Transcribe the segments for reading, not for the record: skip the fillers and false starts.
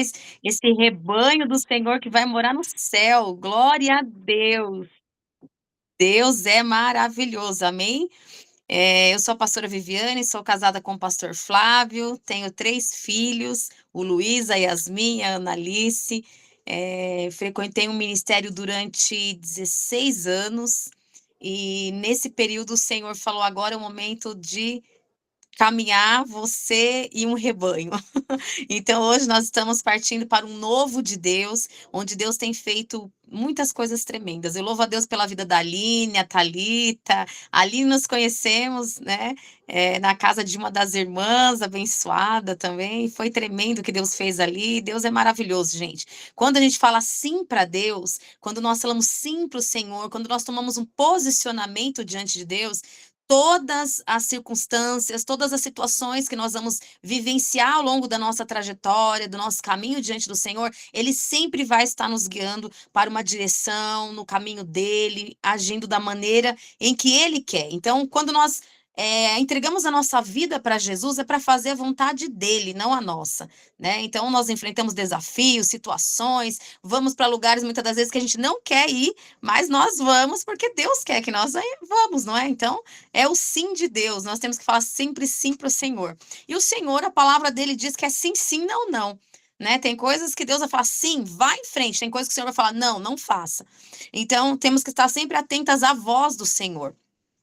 esse rebanho do Senhor que vai morar no céu. Glória a Deus. Deus é maravilhoso, amém? Eu sou a pastora Viviane, sou casada com o pastor Flávio, tenho 3 filhos, o Luiz, a Yasmin, a Analice. Frequentei um ministério durante 16 anos e nesse período o Senhor falou: agora é o momento de caminhar você e um rebanho. Então, hoje nós estamos partindo para um novo de Deus, onde Deus tem feito muitas coisas tremendas. Eu louvo a Deus pela vida da Aline, a Thalita. A Aline nós conhecemos, né, na casa de uma das irmãs, abençoada também. Foi tremendo o que Deus fez ali. Deus é maravilhoso, gente. Quando a gente fala sim para Deus, quando nós falamos sim para o Senhor, quando nós tomamos um posicionamento diante de Deus, todas as circunstâncias, todas as situações que nós vamos vivenciar ao longo da nossa trajetória, do nosso caminho diante do Senhor, Ele sempre vai estar nos guiando para uma direção, no caminho dele, agindo da maneira em que Ele quer. Então, quando nós entregamos a nossa vida para Jesus, é para fazer a vontade dele, não a nossa, né? Então, nós enfrentamos desafios, situações, vamos para lugares muitas das vezes que a gente não quer ir, mas nós vamos porque Deus quer que nós vamos, não é? Então, é o sim de Deus. Nós temos que falar sempre sim para o Senhor. E o Senhor, a palavra dele diz que é sim, sim, não, não. Né? Tem coisas que Deus vai falar sim, vai em frente. Tem coisas que o Senhor vai falar não, não faça. Então, temos que estar sempre atentas à voz do Senhor,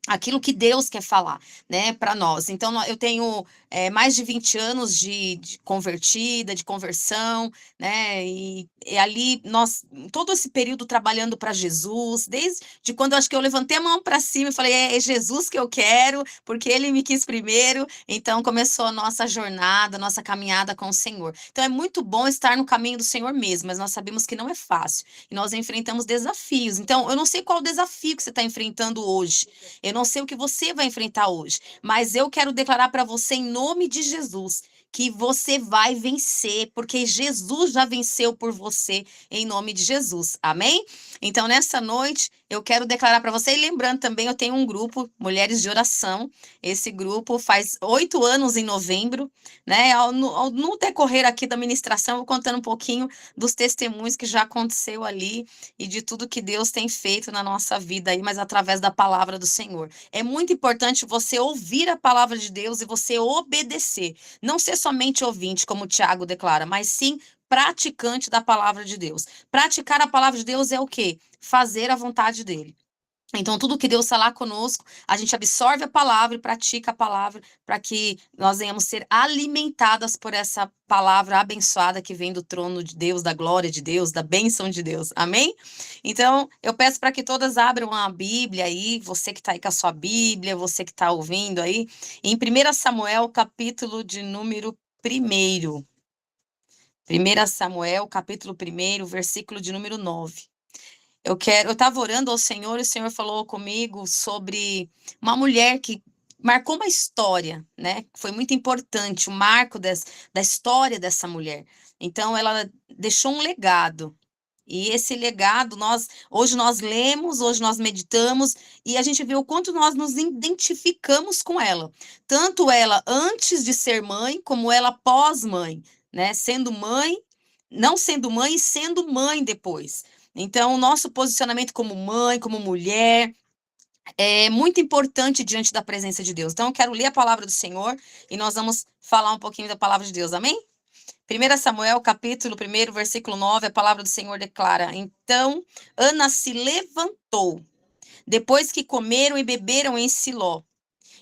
aquilo que Deus quer falar, né, para nós. Então, eu tenho mais de 20 anos de convertida, de conversão, né, e ali nós, todo esse período trabalhando para Jesus, desde quando eu acho que eu levantei a mão para cima e falei, é Jesus que eu quero, porque Ele me quis primeiro, então começou a nossa jornada, a nossa caminhada com o Senhor. Então, é muito bom estar no caminho do Senhor mesmo, mas nós sabemos que não é fácil, e nós enfrentamos desafios. Então, eu não sei qual o desafio que você está enfrentando hoje, eu não sei o que você vai enfrentar hoje, mas eu quero declarar para você, em nome de Jesus, que você vai vencer, porque Jesus já venceu por você, em nome de Jesus. Amém? Então, nessa noite, eu quero declarar para você, e lembrando também, eu tenho um grupo, Mulheres de Oração. Esse grupo faz 8 anos em novembro, né? No decorrer aqui da ministração, eu vou contando um pouquinho dos testemunhos que já aconteceu ali e de tudo que Deus tem feito na nossa vida aí, mas através da palavra do Senhor. É muito importante você ouvir a palavra de Deus e você obedecer. Não ser somente ouvinte, como o Tiago declara, mas sim praticante da palavra de Deus. Praticar a palavra de Deus é o quê? Fazer a vontade dele. Então, tudo que Deus falar conosco, a gente absorve a palavra e pratica a palavra para que nós venhamos ser alimentadas por essa palavra abençoada que vem do trono de Deus, da glória de Deus, da bênção de Deus. Amém? Então, eu peço para que todas abram a Bíblia aí, você que está aí com a sua Bíblia, você que está ouvindo aí, em 1 Samuel, capítulo de número 1. 1 Samuel, capítulo 1, versículo de número 9. Eu estava orando ao Senhor e o Senhor falou comigo sobre uma mulher que marcou uma história, né? Foi muito importante o marco da história dessa mulher. Então, ela deixou um legado. E esse legado, hoje nós lemos, hoje nós meditamos, e a gente vê o quanto nós nos identificamos com ela. Tanto ela antes de ser mãe, como ela pós-mãe, né? Sendo mãe, não sendo mãe e sendo mãe depois. Então, o nosso posicionamento como mãe, como mulher, é muito importante diante da presença de Deus. Então, eu quero ler a palavra do Senhor e nós vamos falar um pouquinho da palavra de Deus, amém? 1 Samuel, capítulo 1, versículo 9, a palavra do Senhor declara: Então Ana se levantou, depois que comeram e beberam em Siló.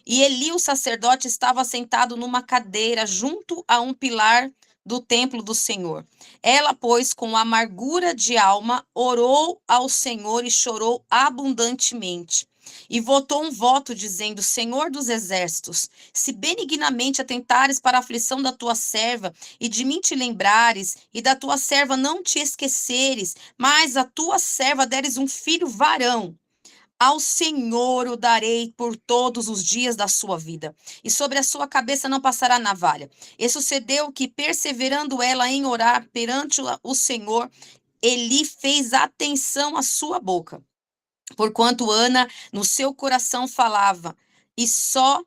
E Eli, o sacerdote, estava sentado numa cadeira junto a um pilar do templo do Senhor. Ela, pois, com amargura de alma, orou ao Senhor e chorou abundantemente. E votou um voto, dizendo: Senhor dos exércitos, se benignamente atentares para a aflição da tua serva, e de mim te lembrares, e da tua serva não te esqueceres, mas a tua serva deres um filho varão, ao Senhor o darei por todos os dias da sua vida, e sobre a sua cabeça não passará navalha. E sucedeu que, perseverando ela em orar perante o Senhor, Eli fez atenção à sua boca, porquanto Ana no seu coração falava, e só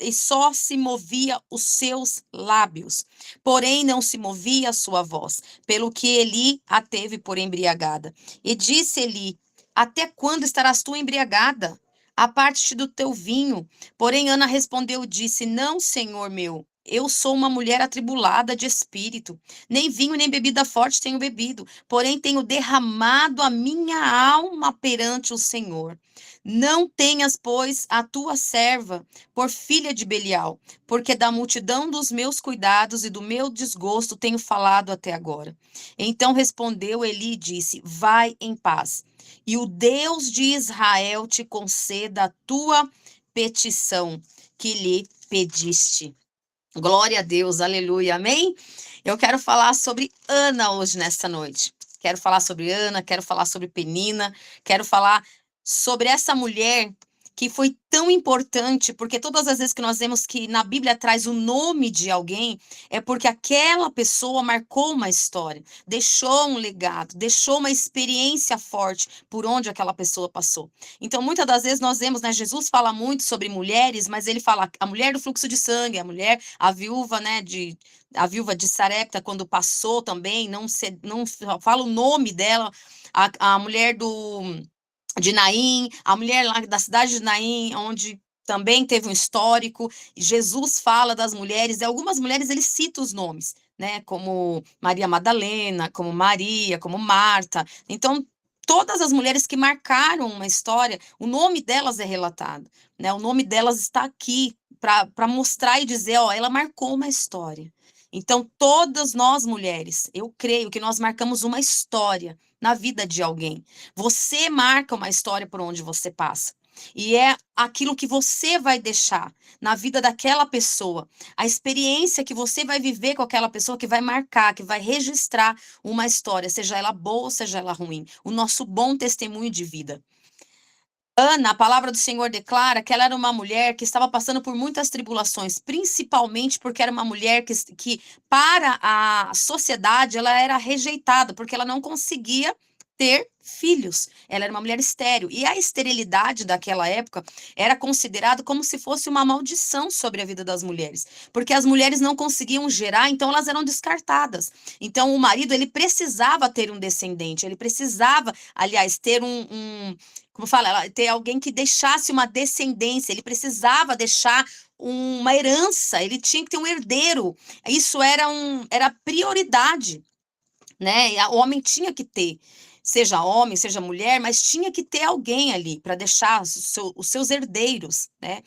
e só se movia os seus lábios, porém não se movia a sua voz, pelo que Eli a teve por embriagada. E disse Eli: Até quando estarás tu embriagada? Aparte-te do teu vinho. Porém Ana respondeu e disse: Não, senhor meu. Eu sou uma mulher atribulada de espírito. Nem vinho nem bebida forte tenho bebido, porém tenho derramado a minha alma perante o Senhor. Não tenhas, pois, a tua serva por filha de Belial, porque da multidão dos meus cuidados e do meu desgosto tenho falado até agora. Então respondeu Eli e disse: Vai em paz, e o Deus de Israel te conceda a tua petição que lhe pediste. Glória a Deus, aleluia, amém? Eu quero falar sobre Ana hoje, nesta noite. Quero falar sobre Ana, quero falar sobre Penina, quero falar sobre essa mulher que foi tão importante, porque todas as vezes que nós vemos que na Bíblia traz o nome de alguém, é porque aquela pessoa marcou uma história, deixou um legado, deixou uma experiência forte por onde aquela pessoa passou. Então, muitas das vezes nós vemos, né, Jesus fala muito sobre mulheres, mas ele fala a mulher do fluxo de sangue, a mulher, a viúva, né, a viúva de Sarepta, quando passou também, não fala o nome dela, a mulher de Naim, a mulher lá da cidade de Naim, onde também teve um histórico. Jesus fala das mulheres, e algumas mulheres ele cita os nomes, né? Como Maria Madalena, como Maria, como Marta. Então, todas as mulheres que marcaram uma história, o nome delas é relatado, né? O nome delas está aqui para mostrar e dizer, ó, ela marcou uma história. Então, todas nós mulheres, eu creio que nós marcamos uma história na vida de alguém. Você marca uma história por onde você passa. E é aquilo que você vai deixar na vida daquela pessoa, a experiência que você vai viver com aquela pessoa que vai marcar, que vai registrar uma história, seja ela boa, seja ela ruim, o nosso bom testemunho de vida. Ana, a palavra do Senhor declara que ela era uma mulher que estava passando por muitas tribulações, principalmente porque era uma mulher que para a sociedade, ela era rejeitada, porque ela não conseguia ter filhos. Ela era uma mulher estéril. E a esterilidade daquela época era considerada como se fosse uma maldição sobre a vida das mulheres, porque as mulheres não conseguiam gerar, então elas eram descartadas. Então o marido, ele precisava ter um descendente, ele precisava, aliás, ter como fala, ter alguém que deixasse uma descendência, ele precisava deixar uma herança, ele tinha que ter um herdeiro. Isso era prioridade, né? O homem tinha que ter, seja homem, seja mulher, mas tinha que ter alguém ali para deixar os seus herdeiros, né?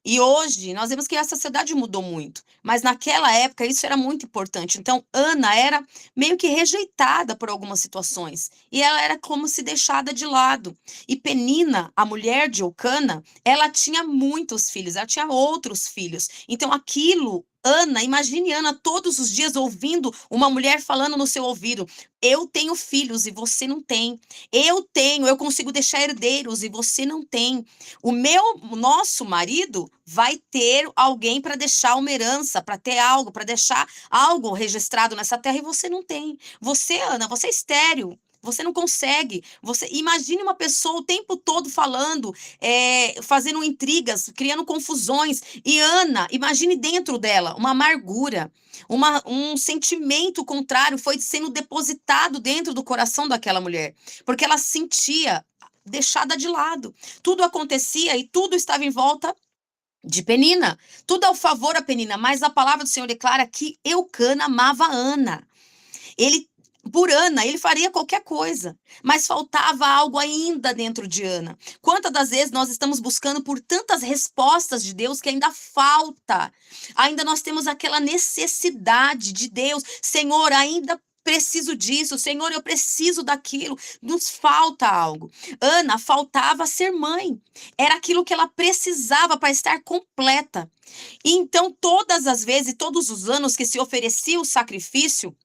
E hoje nós vemos que a sociedade mudou muito, mas naquela época isso era muito importante. Então, Ana era meio que rejeitada por algumas situações, e ela era como se deixada de lado. E Penina, a mulher de Eucana, ela tinha muitos filhos, ela tinha outros filhos. Então, aquilo Ana, imagine Ana todos os dias ouvindo uma mulher falando no seu ouvido: Eu tenho filhos e você não tem. Eu consigo deixar herdeiros e você não tem. O nosso marido vai ter alguém para deixar uma herança, para ter algo, para deixar algo registrado nessa terra e você não tem. Você, Ana, você é estéril. Você não consegue. Você imagine uma pessoa o tempo todo falando, fazendo intrigas, criando confusões. E Ana, imagine dentro dela uma amargura, um sentimento contrário foi sendo depositado dentro do coração daquela mulher, porque ela sentia deixada de lado. Tudo acontecia e tudo estava em volta de Penina, tudo ao favor a Penina, mas a palavra do Senhor declara que Eucana amava Ana. Ele, por Ana, ele faria qualquer coisa, mas faltava algo ainda dentro de Ana. Quantas das vezes nós estamos buscando por tantas respostas de Deus que ainda falta? Ainda nós temos aquela necessidade de Deus. Senhor, ainda preciso disso, Senhor, eu preciso daquilo, nos falta algo. Ana faltava ser mãe, era aquilo que ela precisava para estar completa. E então, todas as vezes, todos os anos que se oferecia o sacrifício,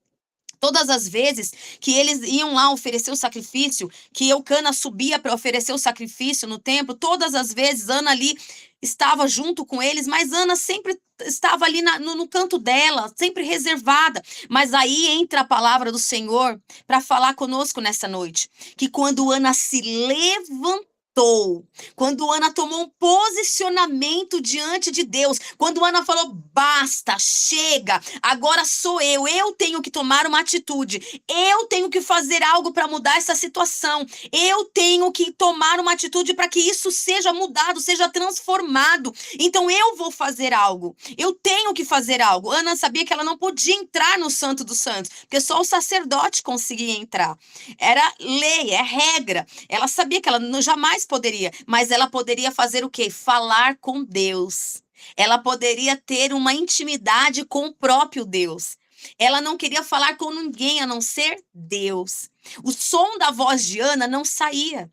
todas as vezes que eles iam lá oferecer o sacrifício, que Eucana subia para oferecer o sacrifício no templo, todas as vezes Ana ali estava junto com eles, mas Ana sempre estava ali no canto dela, sempre reservada. Mas aí entra a palavra do Senhor para falar conosco nessa noite, que quando Ana se levantou, levantou, quando Ana tomou um posicionamento diante de Deus, quando Ana falou, basta, chega, agora sou eu tenho que tomar uma atitude, eu tenho que fazer algo para mudar essa situação, eu tenho que tomar uma atitude para que isso seja mudado, seja transformado, então eu vou fazer algo, eu tenho que fazer algo. Ana sabia que ela não podia entrar no Santo dos Santos, porque só o sacerdote conseguia entrar, era lei, é regra, ela sabia que ela jamais poderia, mas ela poderia fazer o quê? Falar com Deus. Ela poderia ter uma intimidade com o próprio Deus. Ela não queria falar com ninguém a não ser Deus. O som da voz de Ana não saía.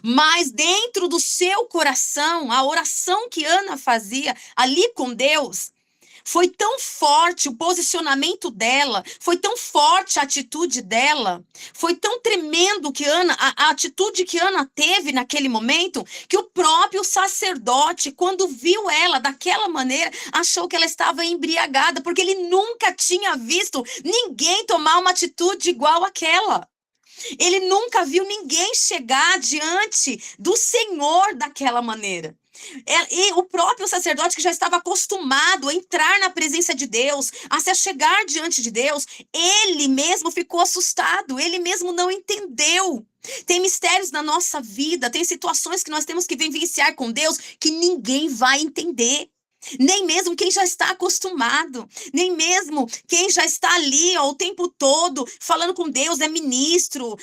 Mas dentro do seu coração, a oração que Ana fazia ali com Deus, foi tão forte o posicionamento dela, foi tão forte a atitude dela, foi tão tremendo que a atitude que Ana teve naquele momento, que o próprio sacerdote, quando viu ela daquela maneira, achou que ela estava embriagada, porque ele nunca tinha visto ninguém tomar uma atitude igual àquela. Ele nunca viu ninguém chegar diante do Senhor daquela maneira. E o próprio sacerdote que já estava acostumado a entrar na presença de Deus, a se chegar diante de Deus, ele mesmo ficou assustado, ele mesmo não entendeu. Tem mistérios na nossa vida, tem situações que nós temos que vivenciar com Deus que ninguém vai entender. Nem mesmo quem já está acostumado, nem mesmo quem já está ali ó, o tempo todo falando com Deus, é ministro,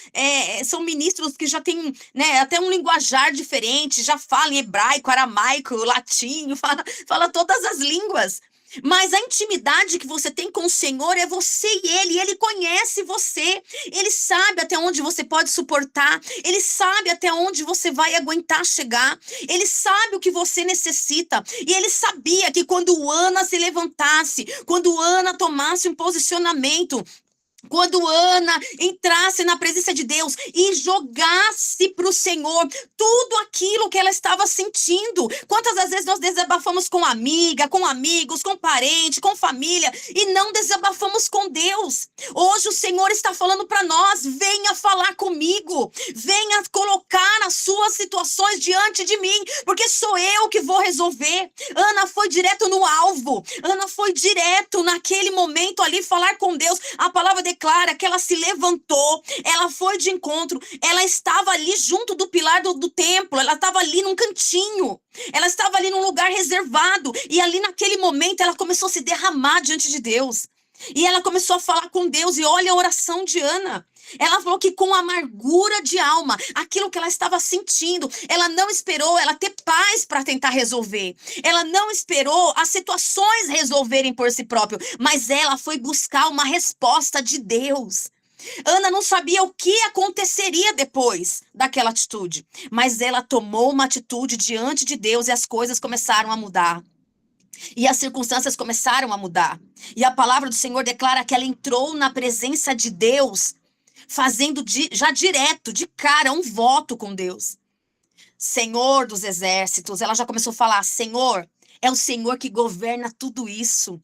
são ministros que já têm né, até um linguajar diferente, já falam em hebraico, aramaico, latim, fala todas as línguas. Mas a intimidade que você tem com o Senhor é você e Ele conhece você, Ele sabe até onde você pode suportar, Ele sabe até onde você vai aguentar chegar, Ele sabe o que você necessita, e Ele sabia que quando Ana se levantasse, quando Ana tomasse um posicionamento, quando Ana entrasse na presença de Deus e jogasse para o Senhor tudo aquilo que ela estava sentindo. Quantas das vezes nós desabafamos com amiga, com amigos, com parente, com família e não desabafamos com Deus? Hoje o Senhor está falando para nós, venha falar comigo, venha colocar as suas situações diante de mim, porque sou eu que vou resolver. Ana foi direto no alvo, Ana foi direto naquele momento ali falar com Deus. A palavra declara que ela se levantou, ela foi de encontro, ela estava ali junto do pilar do templo, ela estava ali num cantinho, ela estava ali num lugar reservado, e ali naquele momento ela começou a se derramar diante de Deus, e ela começou a falar com Deus, e olha a oração de Ana. Ela falou que com amargura de alma, aquilo que ela estava sentindo, ela não esperou ela ter paz para tentar resolver. Ela não esperou as situações resolverem por si próprio, mas ela foi buscar uma resposta de Deus. Ana não sabia o que aconteceria depois daquela atitude, mas ela tomou uma atitude diante de Deus e as coisas começaram a mudar. E as circunstâncias começaram a mudar. E a palavra do Senhor declara que ela entrou na presença de Deus, fazendo já direto, de cara, um voto com Deus. Senhor dos exércitos, ela já começou a falar, Senhor, é o Senhor que governa tudo isso.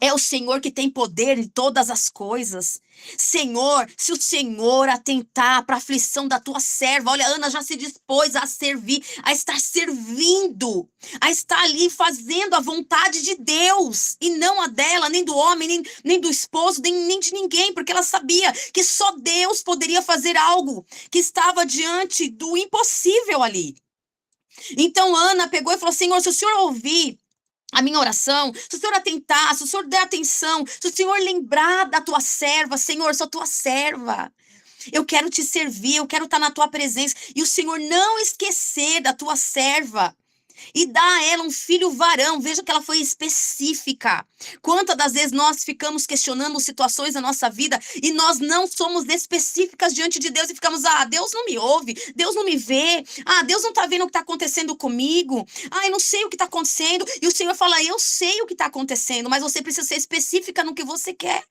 É o Senhor que tem poder em todas as coisas. Senhor, se o Senhor atentar para a aflição da tua serva, olha, Ana já se dispôs a servir, a estar servindo, a estar ali fazendo a vontade de Deus, e não a dela, nem do homem, nem do esposo, nem de ninguém, porque ela sabia que só Deus poderia fazer algo que estava diante do impossível ali. Então Ana pegou e falou, Senhor, se o Senhor ouvir a minha oração, se o Senhor atentar, se o Senhor der atenção, se o Senhor lembrar da tua serva, Senhor, sou tua serva. Eu quero te servir, eu quero estar na tua presença. E o Senhor não esquecer da tua serva e dá a ela um filho varão. Veja que ela foi específica. Quantas das vezes nós ficamos questionando situações da nossa vida e nós não somos específicas diante de Deus e ficamos, Deus não me ouve, Deus não me vê, Deus não está vendo o que está acontecendo comigo, eu não sei o que está acontecendo. E o Senhor fala, eu sei o que está acontecendo, mas você precisa ser específica no que você quer.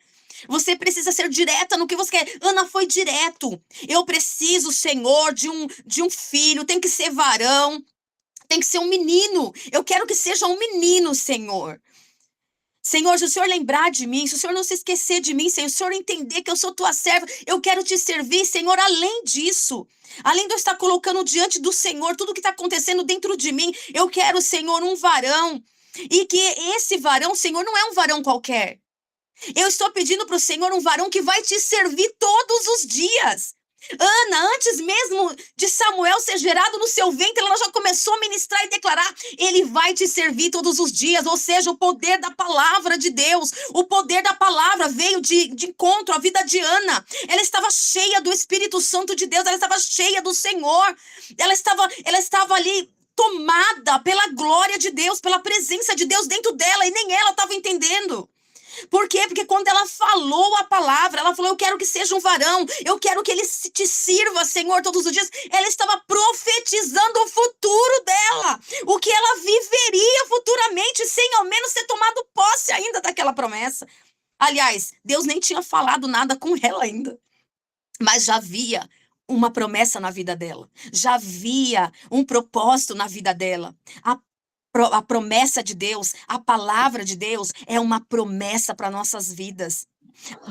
Você precisa ser direta no que você quer. Ana foi direto. Eu preciso, Senhor, de um filho, tem que ser varão. Tem que ser um menino. Eu quero que seja um menino, Senhor. Senhor, se o Senhor lembrar de mim, se o Senhor não se esquecer de mim, Senhor, se o Senhor entender que eu sou tua serva, eu quero te servir, Senhor, além disso. Além de eu estar colocando diante do Senhor tudo que está acontecendo dentro de mim, eu quero, Senhor, um varão. E que esse varão, Senhor, não é um varão qualquer. Eu estou pedindo para o Senhor um varão que vai te servir todos os dias. Ana, antes mesmo de Samuel ser gerado no seu ventre, ela já começou a ministrar e declarar: ele vai te servir todos os dias. Ou seja, o poder da palavra de Deus, o poder da palavra veio de encontro à vida de Ana. Ela estava cheia do Espírito Santo de Deus, ela estava cheia do Senhor, ela estava ali tomada pela glória de Deus, pela presença de Deus dentro dela, e nem ela estava entendendo. Por quê? Porque quando ela falou a palavra, ela falou: eu quero que seja um varão, eu quero que ele te sirva, Senhor, todos os dias. Ela estava profetizando o futuro dela, o que ela viveria futuramente, sem ao menos ter tomado posse ainda daquela promessa. Aliás, Deus nem tinha falado nada com ela ainda, mas já havia uma promessa na vida dela, já havia um propósito na vida dela. A promessa de Deus, a palavra de Deus é uma promessa para nossas vidas.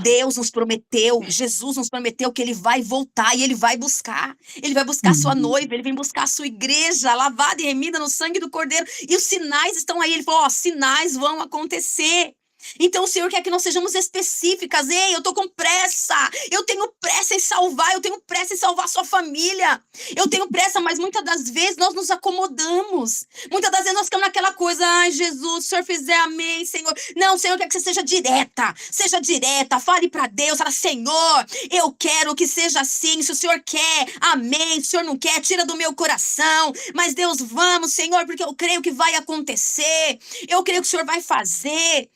Deus nos prometeu, Jesus nos prometeu que ele vai voltar e ele vai buscar. Ele vai buscar a sua noiva, ele vem buscar a sua igreja, lavada e remida no sangue do Cordeiro. E os sinais estão aí. Ele falou: ó, sinais vão acontecer. Então o Senhor quer que nós sejamos específicas. Ei, eu tô com pressa. Eu tenho pressa em salvar. Eu tenho pressa em salvar a sua família. Eu tenho pressa, mas muitas das vezes nós nos acomodamos. Muitas das vezes nós ficamos naquela coisa: ai, Jesus, se o Senhor fizer, amém, Senhor. Não, o Senhor quer que você seja direta. Seja direta. Fale para Deus. Fala: Senhor, eu quero que seja assim. Se o Senhor quer, amém. Se o Senhor não quer, tira do meu coração. Mas Deus, vamos, Senhor, porque eu creio que vai acontecer. Eu creio que o Senhor vai fazer.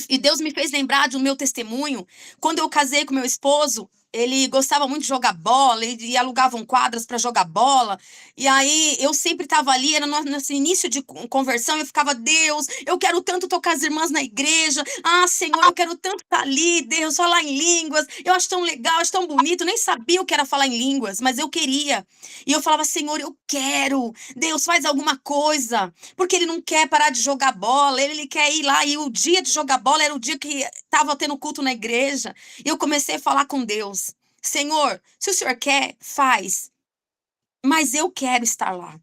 E Deus me fez lembrar de um meu testemunho. Quando eu casei com meu esposo, ele gostava muito de jogar bola e alugavam quadras para jogar bola. E aí eu sempre estava ali, era nesse início de conversão, eu ficava: Deus, eu quero tanto tocar as irmãs na igreja. Ah, Senhor, eu quero tanto estar ali, Deus, falar em línguas. Eu acho tão legal, acho tão bonito. Eu nem sabia o que era falar em línguas, mas eu queria. E eu falava: Senhor, eu quero. Deus, faz alguma coisa. Porque ele não quer parar de jogar bola, ele quer ir lá. E o dia de jogar bola era o dia que estava tendo culto na igreja. E eu comecei a falar com Deus: Senhor, se o Senhor quer, faz. Mas eu quero estar lá.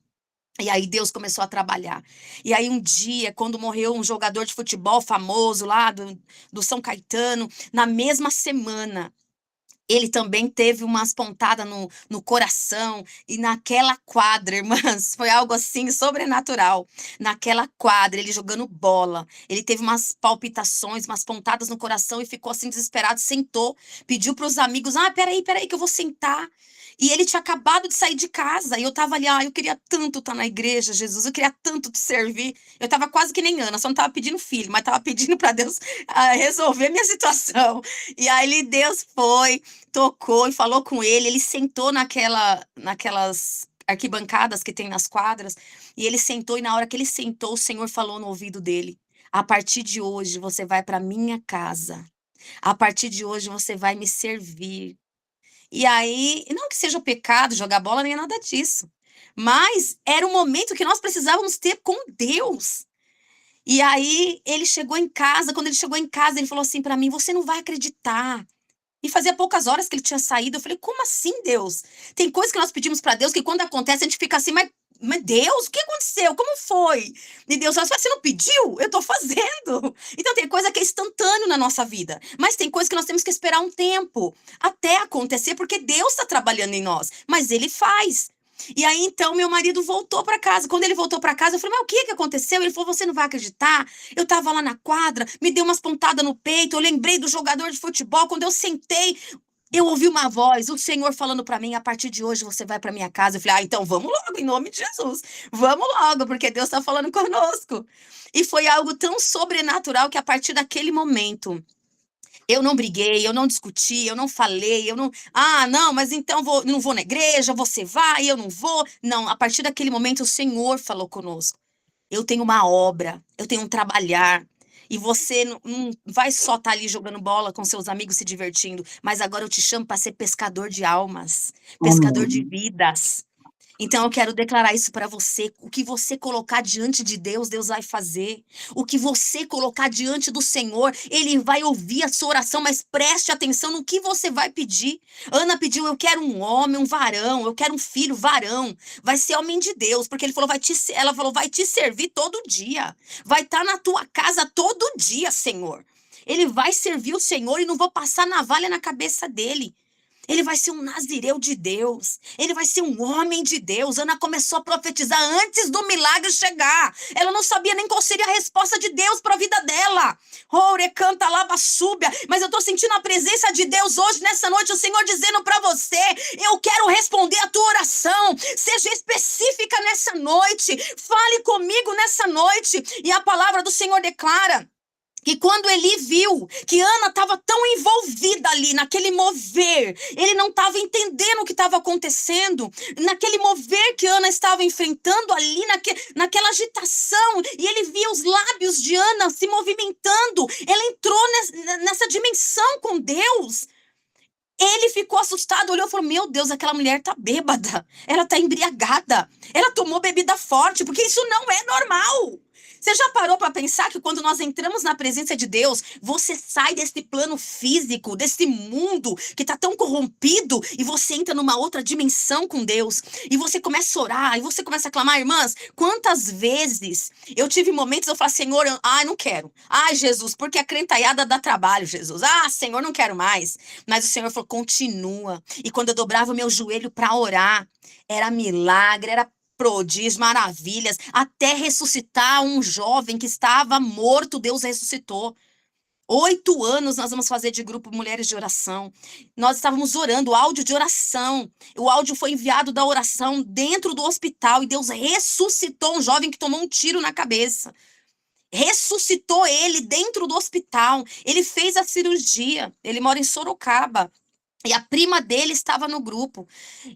E aí Deus começou a trabalhar. E aí um dia, quando morreu um jogador de futebol famoso lá do São Caetano, na mesma semana, ele também teve umas pontadas no coração. E naquela quadra, irmãs, foi algo assim sobrenatural. Naquela quadra, ele jogando bola, ele teve umas palpitações, umas pontadas no coração e ficou assim desesperado, sentou, pediu para os amigos: ah, peraí, que eu vou sentar. E ele tinha acabado de sair de casa, e eu tava ali: ah, eu queria tanto estar na igreja, Jesus, eu queria tanto te servir. Eu tava quase que nem Ana, só não tava pedindo filho, mas tava pedindo para Deus resolver minha situação. E aí Deus foi, tocou e falou com ele. Ele sentou naquelas arquibancadas que tem nas quadras, e ele sentou, e na hora que ele sentou, o Senhor falou no ouvido dele: a partir de hoje você vai para minha casa. A partir de hoje você vai me servir. E aí, não que seja pecado jogar bola, nem nada disso, mas era um momento que nós precisávamos ter com Deus. E aí ele chegou em casa, quando ele chegou em casa, ele falou assim para mim: você não vai acreditar. E fazia poucas horas que ele tinha saído. Eu falei: como assim, Deus? Tem coisas que nós pedimos para Deus que quando acontece a gente fica assim: mas Deus, o que aconteceu? Como foi? E Deus fala: você não pediu? Eu tô fazendo. Então tem coisa que é instantâneo na nossa vida, mas tem coisa que nós temos que esperar um tempo até acontecer, porque Deus está trabalhando em nós, mas ele faz. E aí, então, meu marido voltou para casa. Quando ele voltou para casa, eu falei: mas o que que aconteceu? Ele falou: você não vai acreditar. Eu tava lá na quadra, me deu umas pontadas no peito, eu lembrei do jogador de futebol. Quando eu sentei, eu ouvi uma voz, o Senhor falando para mim: a partir de hoje você vai para minha casa. Eu falei: ah, então vamos logo, em nome de Jesus. Vamos logo, porque Deus está falando conosco. E foi algo tão sobrenatural que a partir daquele momento, eu não briguei, eu não discuti, eu não falei, eu não. Ah, não, mas então não vou na igreja, você vai, eu não vou. Não, a partir daquele momento o Senhor falou conosco: eu tenho uma obra, eu tenho um trabalhar. E você não vai só estar ali jogando bola com seus amigos se divertindo, mas agora eu te chamo para ser pescador de almas, pescador de Amém. vidas. Então eu quero declarar isso para você. O que você colocar diante de Deus, Deus vai fazer. O que você colocar diante do Senhor, Ele vai ouvir a sua oração, mas preste atenção no que você vai pedir. Ana pediu, eu quero um homem, um varão, eu quero um filho, varão. Vai ser homem de Deus, porque ele falou, ela falou, vai te servir todo dia. Vai estar na tua casa todo dia, Senhor. Ele vai servir o Senhor e não vou passar navalha na cabeça dele. Ele vai ser um nazireu de Deus. Ele vai ser um homem de Deus. Ana começou a profetizar antes do milagre chegar. Ela não sabia nem qual seria a resposta de Deus para a vida dela. Ore, canta, lava, súbia. Mas eu estou sentindo a presença de Deus hoje, nessa noite. O Senhor dizendo para você, eu quero responder a tua oração. Seja específica nessa noite. Fale comigo nessa noite. E a palavra do Senhor declara que quando Eli viu que Ana estava tão envolvida ali naquele mover, ele não estava entendendo o que estava acontecendo, naquele mover que Ana estava enfrentando ali, naquela agitação, e ele via os lábios de Ana se movimentando, ela entrou nessa dimensão com Deus. Ele ficou assustado, olhou e falou, meu Deus, aquela mulher tá bêbada, ela tá embriagada, ela tomou bebida forte, porque isso não é normal. Você já parou para pensar que quando nós entramos na presença de Deus, você sai desse plano físico, desse mundo que tá tão corrompido, e você entra numa outra dimensão com Deus, e você começa a orar, e você começa a clamar, irmãs, quantas vezes eu tive momentos, eu falo, Senhor, não quero. Ai, Jesus, porque a crentaiada dá trabalho, Jesus. Senhor, não quero mais. Mas o Senhor falou, continua. E quando eu dobrava o meu joelho para orar, era milagre, era prodígios, maravilhas, até ressuscitar um jovem que estava morto, Deus ressuscitou. 8 anos nós vamos fazer de grupo Mulheres de Oração. Nós estávamos orando, áudio de oração. O áudio foi enviado da oração dentro do hospital e Deus ressuscitou um jovem que tomou um tiro na cabeça. Ressuscitou ele dentro do hospital. Ele fez a cirurgia. Ele mora em Sorocaba. E a prima dele estava no grupo.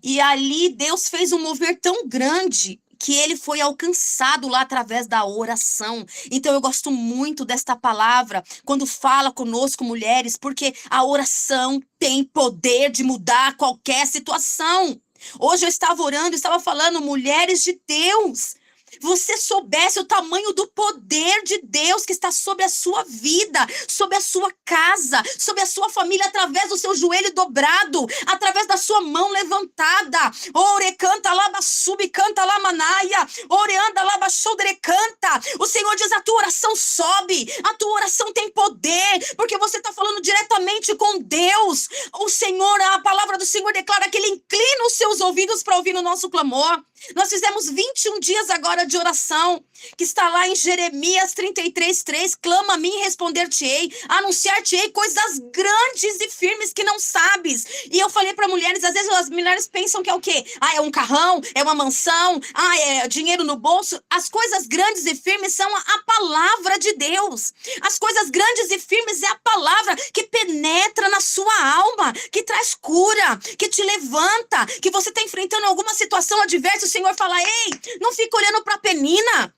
E ali Deus fez um mover tão grande que ele foi alcançado lá através da oração. Então eu gosto muito desta palavra quando fala conosco, mulheres, porque a oração tem poder de mudar qualquer situação. Hoje eu estava orando, estava falando, mulheres de Deus, você soubesse o tamanho do poder de Deus que está sobre a sua vida, sobre a sua casa, sobre a sua família, através do seu joelho dobrado, através da sua mão levantada. Ore, canta, laba, sube, canta, lá, manaia. Ore, anda, laba, shoudre, canta. O Senhor diz, a tua oração sobe, a tua oração tem poder, porque você está falando diretamente com Deus. O Senhor, a palavra do Senhor declara que Ele inclina os seus ouvidos para ouvir o nosso clamor. Nós fizemos 21 dias agora de oração, que está lá em Jeremias 33:3, clama a mim e responder-te-ei, anunciar-te-ei coisas grandes e firmes que não sabes. E eu falei para mulheres, às vezes as mulheres pensam que é o quê? É um carrão, é uma mansão, é dinheiro no bolso. As coisas grandes e firmes são a palavra de Deus. As coisas grandes e firmes é a palavra que penetra na sua alma, que traz cura, que te levanta, que você está enfrentando alguma situação adversa, o Senhor fala, ei, não fica olhando para a Penina,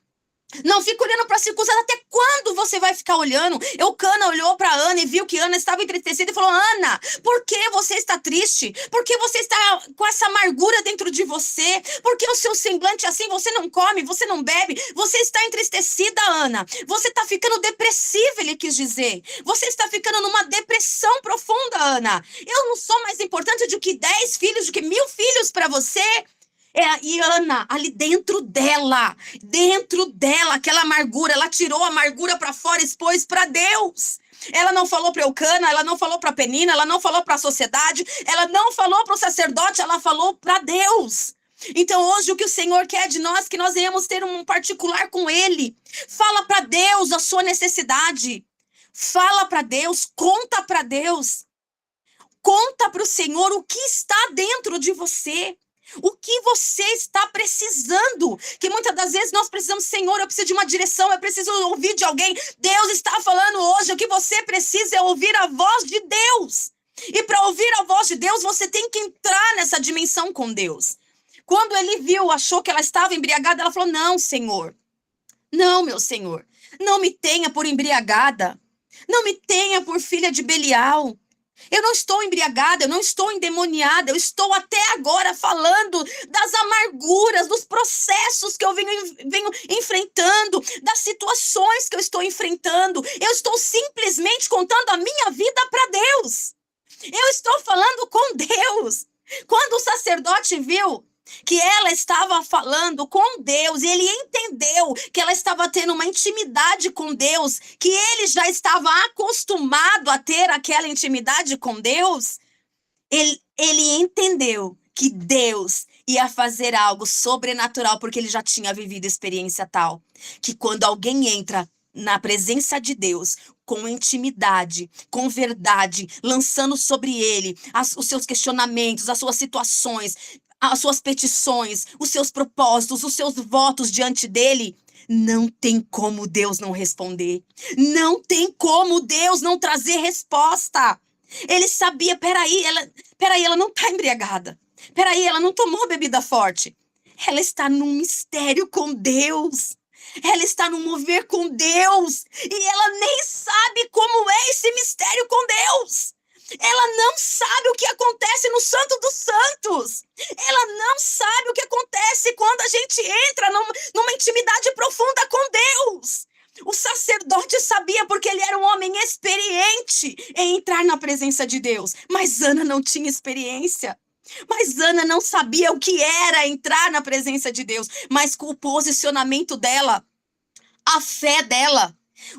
não fica olhando para a circunstância. Até quando você vai ficar olhando? Eucana olhou para Ana e viu que Ana estava entristecida e falou, Ana, por que você está triste? Por que você está com essa amargura dentro de você? Por que o seu semblante é assim? Você não come, você não bebe, você está entristecida, Ana. Você está ficando depressiva, ele quis dizer. Você está ficando numa depressão profunda, Ana. Eu não sou mais importante do que 10 filhos, do que 1000 filhos para você. E Ana, ali dentro dela, aquela amargura, ela tirou a amargura para fora, expôs para Deus. Ela não falou para Eucana, ela não falou para Penina, ela não falou para a sociedade, ela não falou para o sacerdote, ela falou para Deus. Então hoje o que o Senhor quer de nós, que nós venhamos ter um particular com Ele. Fala para Deus a sua necessidade. Fala para Deus, conta para Deus. Conta para o Senhor o que está dentro de você. O que você está precisando? Que muitas das vezes nós precisamos, Senhor, eu preciso de uma direção, eu preciso ouvir de alguém. Deus está falando hoje, o que você precisa é ouvir a voz de Deus. E para ouvir a voz de Deus, você tem que entrar nessa dimensão com Deus. Quando ele viu, achou que ela estava embriagada, ela falou, não, Senhor. Não, meu Senhor. Não me tenha por embriagada. Não me tenha por filha de Belial. Eu não estou embriagada, eu não estou endemoniada, eu estou até agora falando das amarguras, dos processos que eu venho enfrentando, das situações que eu estou enfrentando. Eu estou simplesmente contando a minha vida para Deus. Eu estou falando com Deus. Quando o sacerdote viu que ela estava falando com Deus e ele entendeu que ela estava tendo uma intimidade com Deus, que ele já estava acostumado a ter aquela intimidade com Deus, ele entendeu que Deus ia fazer algo sobrenatural, porque ele já tinha vivido experiência tal, que quando alguém entra na presença de Deus, com intimidade, com verdade, lançando sobre ele os seus questionamentos, as suas situações, as suas petições, os seus propósitos, os seus votos diante dele, não tem como Deus não responder. Não tem como Deus não trazer resposta. Ele sabia, peraí, ela não está embriagada. Peraí, ela não tomou bebida forte. Ela está num mistério com Deus. Ela está no mover com Deus. E ela nem sabe como é esse mistério com Deus. Ela não sabe o que acontece no Santo dos Santos. Ela não sabe o que acontece quando a gente entra numa intimidade profunda com Deus. O sacerdote sabia porque ele era um homem experiente em entrar na presença de Deus. Mas Ana não tinha experiência. Mas Ana não sabia o que era entrar na presença de Deus. Mas com o posicionamento dela, a fé dela,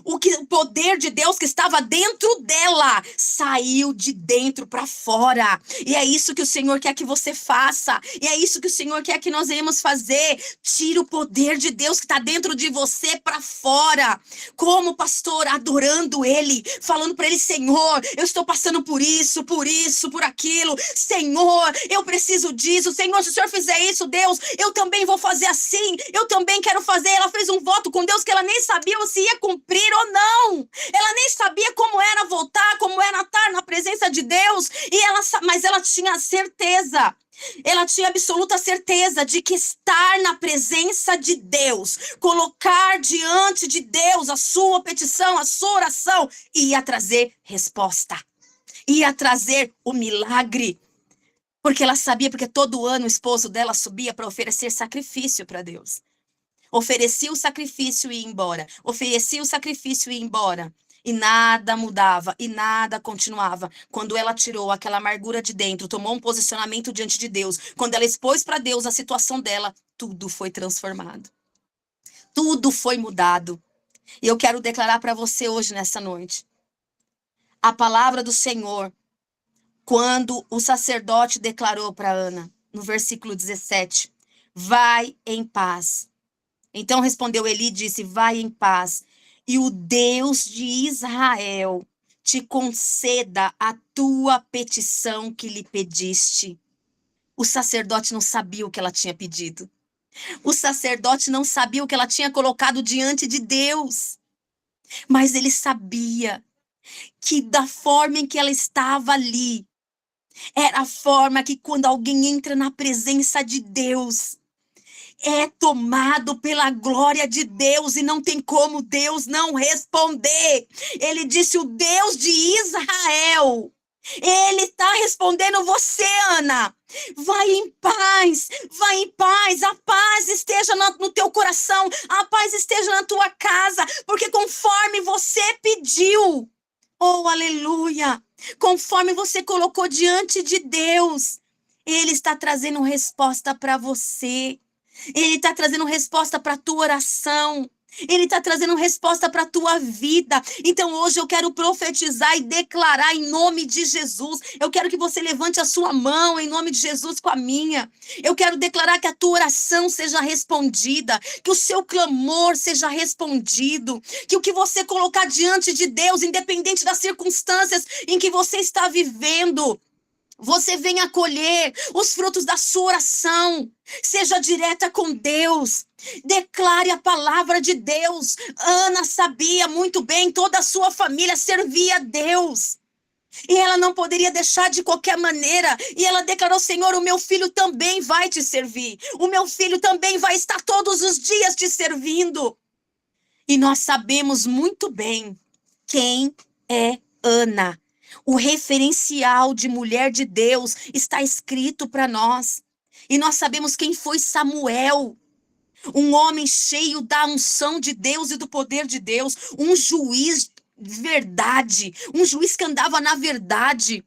o poder de Deus que estava dentro dela saiu de dentro para fora. E é isso que o Senhor quer que você faça. E é isso que o Senhor quer que nós venhamos fazer. Tira o poder de Deus que está dentro de você para fora. Como pastor, adorando Ele, falando para Ele: Senhor, eu estou passando por isso, por aquilo. Senhor, eu preciso disso. Senhor, se o Senhor fizer isso, Deus, eu também vou fazer assim. Eu também quero fazer. Ela fez um voto com Deus que ela nem sabia se ia cumprir ou não. Ela nem sabia como era voltar, como era estar na presença de Deus, mas ela tinha certeza. Ela tinha absoluta certeza de que estar na presença de Deus, colocar diante de Deus a sua petição, a sua oração, ia trazer resposta, ia trazer o milagre. Porque ela sabia, porque todo ano o esposo dela subia para oferecer sacrifício para Deus. Oferecia o sacrifício e ia embora. Oferecia o sacrifício e ia embora. E nada mudava, e nada continuava. Quando ela tirou aquela amargura de dentro, tomou um posicionamento diante de Deus, quando ela expôs para Deus a situação dela, tudo foi transformado. Tudo foi mudado. E eu quero declarar para você hoje, nessa noite, a palavra do Senhor, quando o sacerdote declarou para Ana, no versículo 17, vai em paz. Então respondeu Eli e disse: vai em paz, e o Deus de Israel te conceda a tua petição que lhe pediste. O sacerdote não sabia o que ela tinha pedido. O sacerdote não sabia o que ela tinha colocado diante de Deus. Mas ele sabia que da forma em que ela estava ali, era a forma que quando alguém entra na presença de Deus, é tomado pela glória de Deus e não tem como Deus não responder. Ele disse: o Deus de Israel. Ele está respondendo você, Ana. Vai em paz, vai em paz. A paz esteja no teu coração, a paz esteja na tua casa, porque conforme você pediu, oh, aleluia, conforme você colocou diante de Deus, Ele está trazendo resposta para você. Ele está trazendo resposta para a tua oração. Ele está trazendo resposta para a tua vida. Então hoje eu quero profetizar e declarar em nome de Jesus. Eu quero que você levante a sua mão em nome de Jesus com a minha. Eu quero declarar que a tua oração seja respondida, que o seu clamor seja respondido, que o que você colocar diante de Deus, independente das circunstâncias em que você está vivendo, você venha colher os frutos da sua oração. Seja direta com Deus. Declare a palavra de Deus. Ana sabia muito bem, toda a sua família servia a Deus. E ela não poderia deixar de qualquer maneira. E ela declarou: Senhor, o meu filho também vai te servir. O meu filho também vai estar todos os dias te servindo. E nós sabemos muito bem quem é Ana. O referencial de mulher de Deus está escrito para nós. E nós sabemos quem foi Samuel. Um homem cheio da unção de Deus e do poder de Deus. Um juiz de verdade. Um juiz que andava na verdade.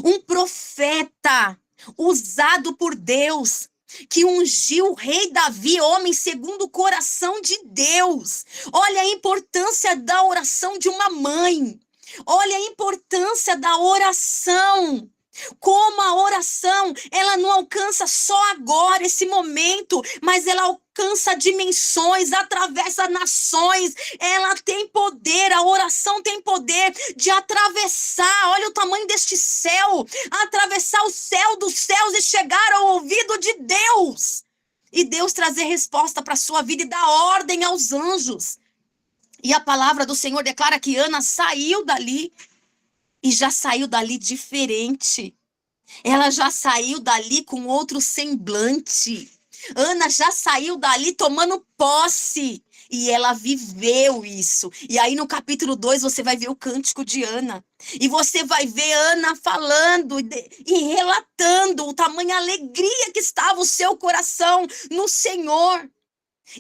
Um profeta usado por Deus, que ungiu o rei Davi, homem segundo o coração de Deus. Olha a importância da oração de uma mãe. Olha a importância da oração. Como a oração, ela não alcança só agora, esse momento, mas ela alcança dimensões, atravessa nações, ela tem poder, a oração tem poder de atravessar, olha o tamanho deste céu, atravessar o céu dos céus e chegar ao ouvido de Deus. E Deus trazer resposta para a sua vida e dar ordem aos anjos. E a palavra do Senhor declara que Ana saiu dali. E já saiu dali diferente. Ela já saiu dali com outro semblante. Ana já saiu dali tomando posse. E ela viveu isso. E aí no capítulo 2 você vai ver o cântico de Ana. E você vai ver Ana falando e relatando o tamanho alegria que estava o seu coração no Senhor.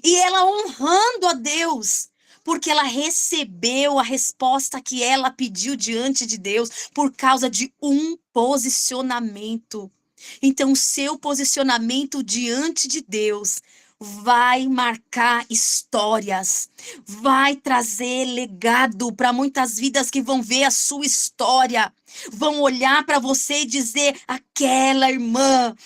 E ela honrando a Deus. Porque ela recebeu a resposta que ela pediu diante de Deus por causa de um posicionamento. Então, o seu posicionamento diante de Deus vai marcar histórias, vai trazer legado para muitas vidas que vão ver a sua história, vão olhar para você e dizer: aquela irmã,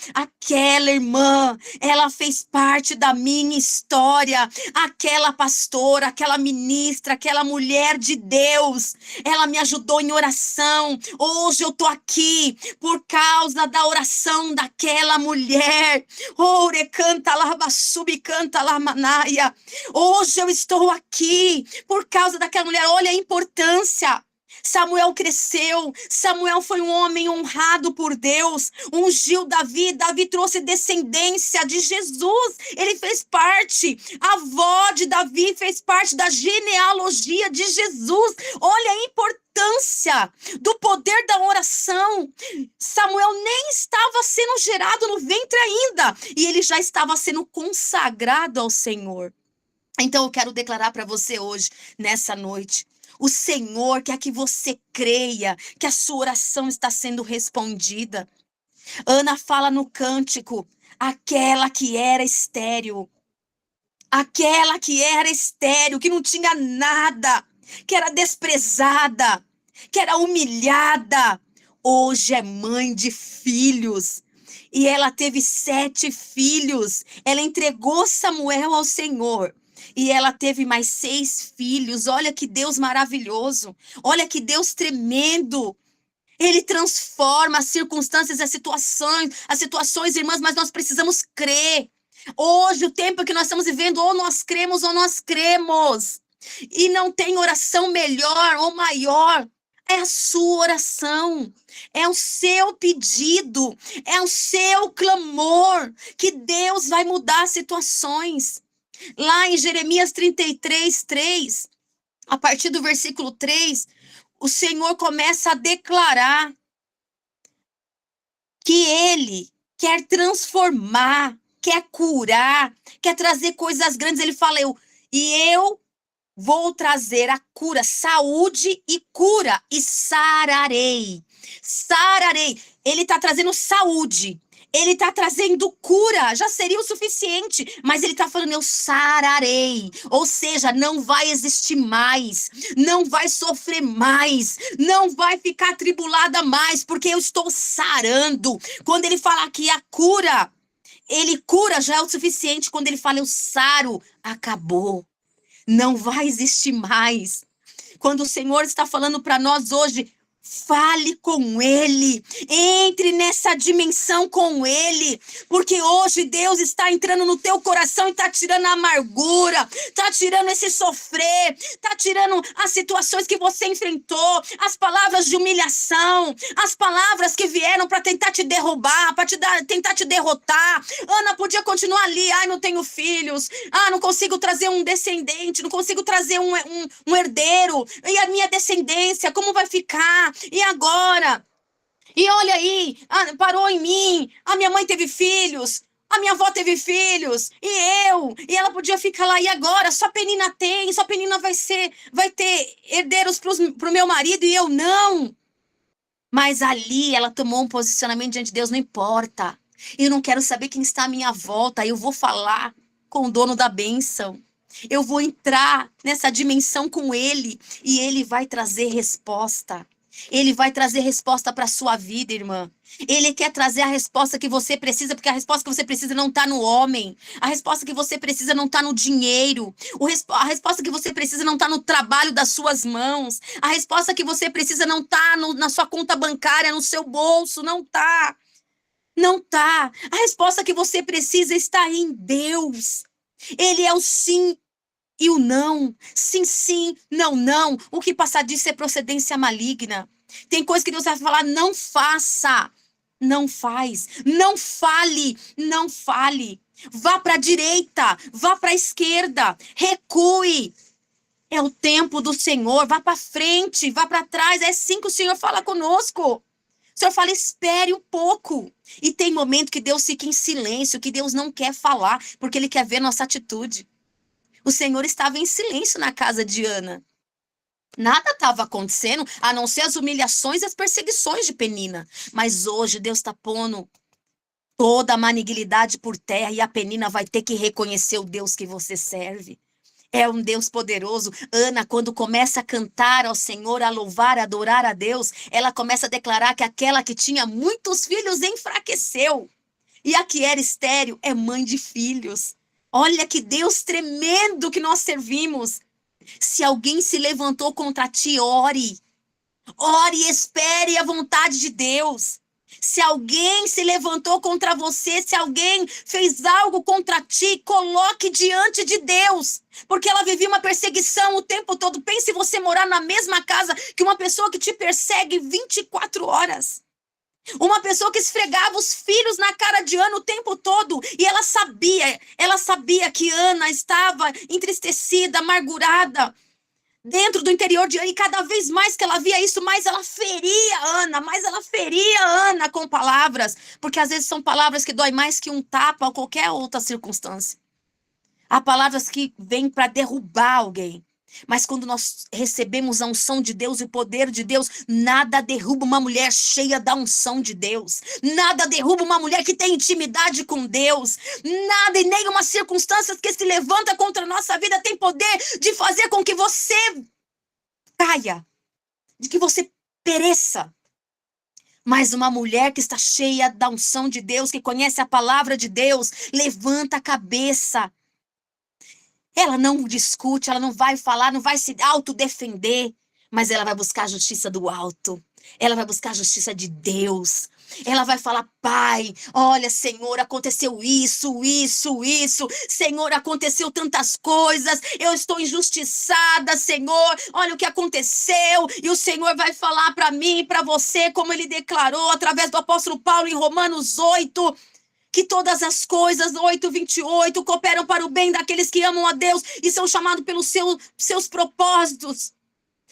ela fez parte da minha história, aquela pastora, aquela ministra, aquela mulher de Deus, ela me ajudou em oração, hoje eu tô aqui por causa da oração daquela mulher. Ore canta lá, canta lá, manaia. Hoje eu estou aqui por causa daquela mulher. Olha a importância. Samuel cresceu, Samuel foi um homem honrado por Deus, ungiu Davi, Davi trouxe descendência de Jesus, ele fez parte, a avó de Davi fez parte da genealogia de Jesus. Olha a importância do poder da oração. Samuel nem estava sendo gerado no ventre ainda, e ele já estava sendo consagrado ao Senhor. Então eu quero declarar para você hoje, nessa noite, o Senhor quer que você creia que a sua oração está sendo respondida. Ana fala no cântico, aquela que era estéril, que não tinha nada, que era desprezada, que era humilhada, hoje é mãe de filhos. E ela teve 7 filhos, ela entregou Samuel ao Senhor. E ela teve mais 6 filhos. Olha que Deus maravilhoso. Olha que Deus tremendo. Ele transforma as circunstâncias, as situações, irmãs, mas nós precisamos crer. Hoje, o tempo que nós estamos vivendo, ou nós cremos ou nós cremos. E não tem oração melhor ou maior. É a sua oração, é o seu pedido, é o seu clamor, que Deus vai mudar situações. Lá em Jeremias 33:3, a partir do versículo 3, o Senhor começa a declarar que Ele quer transformar, quer curar, quer trazer coisas grandes. Ele fala, eu vou trazer a cura, saúde e cura, e sararei. Sararei. Ele está trazendo saúde. Ele está trazendo cura, já seria o suficiente, mas ele está falando, eu sararei, ou seja, não vai existir mais, não vai sofrer mais, não vai ficar atribulada mais, porque eu estou sarando. Quando ele fala aqui a cura, ele cura, já é o suficiente. Quando ele fala eu saro, acabou, não vai existir mais. Quando o Senhor está falando para nós hoje, fale com Ele, entre nessa dimensão com Ele, porque hoje Deus está entrando no teu coração e está tirando a amargura, está tirando esse sofrer, está tirando as situações que você enfrentou, as palavras de humilhação, as palavras que vieram para tentar te derrubar, para tentar te derrotar. Ana podia continuar ali, ai, não tenho filhos, não consigo trazer um descendente, não consigo trazer um herdeiro, e a minha descendência, como vai ficar? E agora? E olha aí, parou em mim. A minha mãe teve filhos. A minha avó teve filhos. E eu. E ela podia ficar lá. E agora? Só Penina tem. Só Penina vai ter herdeiros pro meu marido e eu não. Mas ali ela tomou um posicionamento diante de Deus. Não importa. Eu não quero saber quem está à minha volta. Eu vou falar com o dono da bênção. Eu vou entrar nessa dimensão com ele. E ele vai trazer resposta. Ele vai trazer resposta para a sua vida, irmã. Ele quer trazer a resposta que você precisa, porque a resposta que você precisa não está no homem. A resposta que você precisa não está no dinheiro. A resposta que você precisa não está no trabalho das suas mãos. A resposta que você precisa não está na sua conta bancária, no seu bolso. Não está. Não está. A resposta que você precisa está em Deus. Ele é o sim e o não. Sim, sim, não, não. O que passar disso é procedência maligna. Tem coisa que Deus vai falar, não faça. Não faz. Não fale. Não fale. Vá para a direita. Vá para a esquerda. Recue. É o tempo do Senhor. Vá para frente. Vá para trás. É assim que o Senhor fala conosco. O Senhor fala, espere um pouco. E tem momento que Deus fica em silêncio, que Deus não quer falar, porque Ele quer ver nossa atitude. O Senhor estava em silêncio na casa de Ana. Nada estava acontecendo, a não ser as humilhações e as perseguições de Penina. Mas hoje Deus está pondo toda a malignidade por terra e a Penina vai ter que reconhecer o Deus que você serve. É um Deus poderoso. Ana, quando começa a cantar ao Senhor, a louvar, a adorar a Deus, ela começa a declarar que aquela que tinha muitos filhos enfraqueceu. E a que era estéril é mãe de filhos. Olha que Deus tremendo que nós servimos. Se alguém se levantou contra ti, ore. Ore e espere a vontade de Deus. Se alguém se levantou contra você, se alguém fez algo contra ti, coloque diante de Deus. Porque ela vivia uma perseguição o tempo todo. Pense você morar na mesma casa que uma pessoa que te persegue 24 horas. Uma pessoa que esfregava os filhos na cara de Ana o tempo todo. E ela sabia que Ana estava entristecida, amargurada, dentro do interior de Ana. E cada vez mais que ela via isso, mais ela feria Ana com palavras. Porque às vezes são palavras que doem mais que um tapa ou qualquer outra circunstância. Há palavras que vêm para derrubar alguém. Mas quando nós recebemos a unção de Deus e o poder de Deus, nada derruba uma mulher cheia da unção de Deus. Nada derruba uma mulher que tem intimidade com Deus. Nada e nenhuma circunstância que se levanta contra a nossa vida tem poder de fazer com que você caia, de que você pereça. Mas uma mulher que está cheia da unção de Deus, que conhece a palavra de Deus, levanta a cabeça. Ela não discute, ela não vai falar, não vai se autodefender, mas ela vai buscar a justiça do alto. Ela vai buscar a justiça de Deus. Ela vai falar, Pai, olha, Senhor, aconteceu isso. Senhor, aconteceu tantas coisas. Eu estou injustiçada, Senhor. Olha o que aconteceu. E o Senhor vai falar para mim e para você, como ele declarou através do apóstolo Paulo em Romanos 8. Que todas as coisas, 8:28, cooperam para o bem daqueles que amam a Deus e são chamados pelos seus propósitos.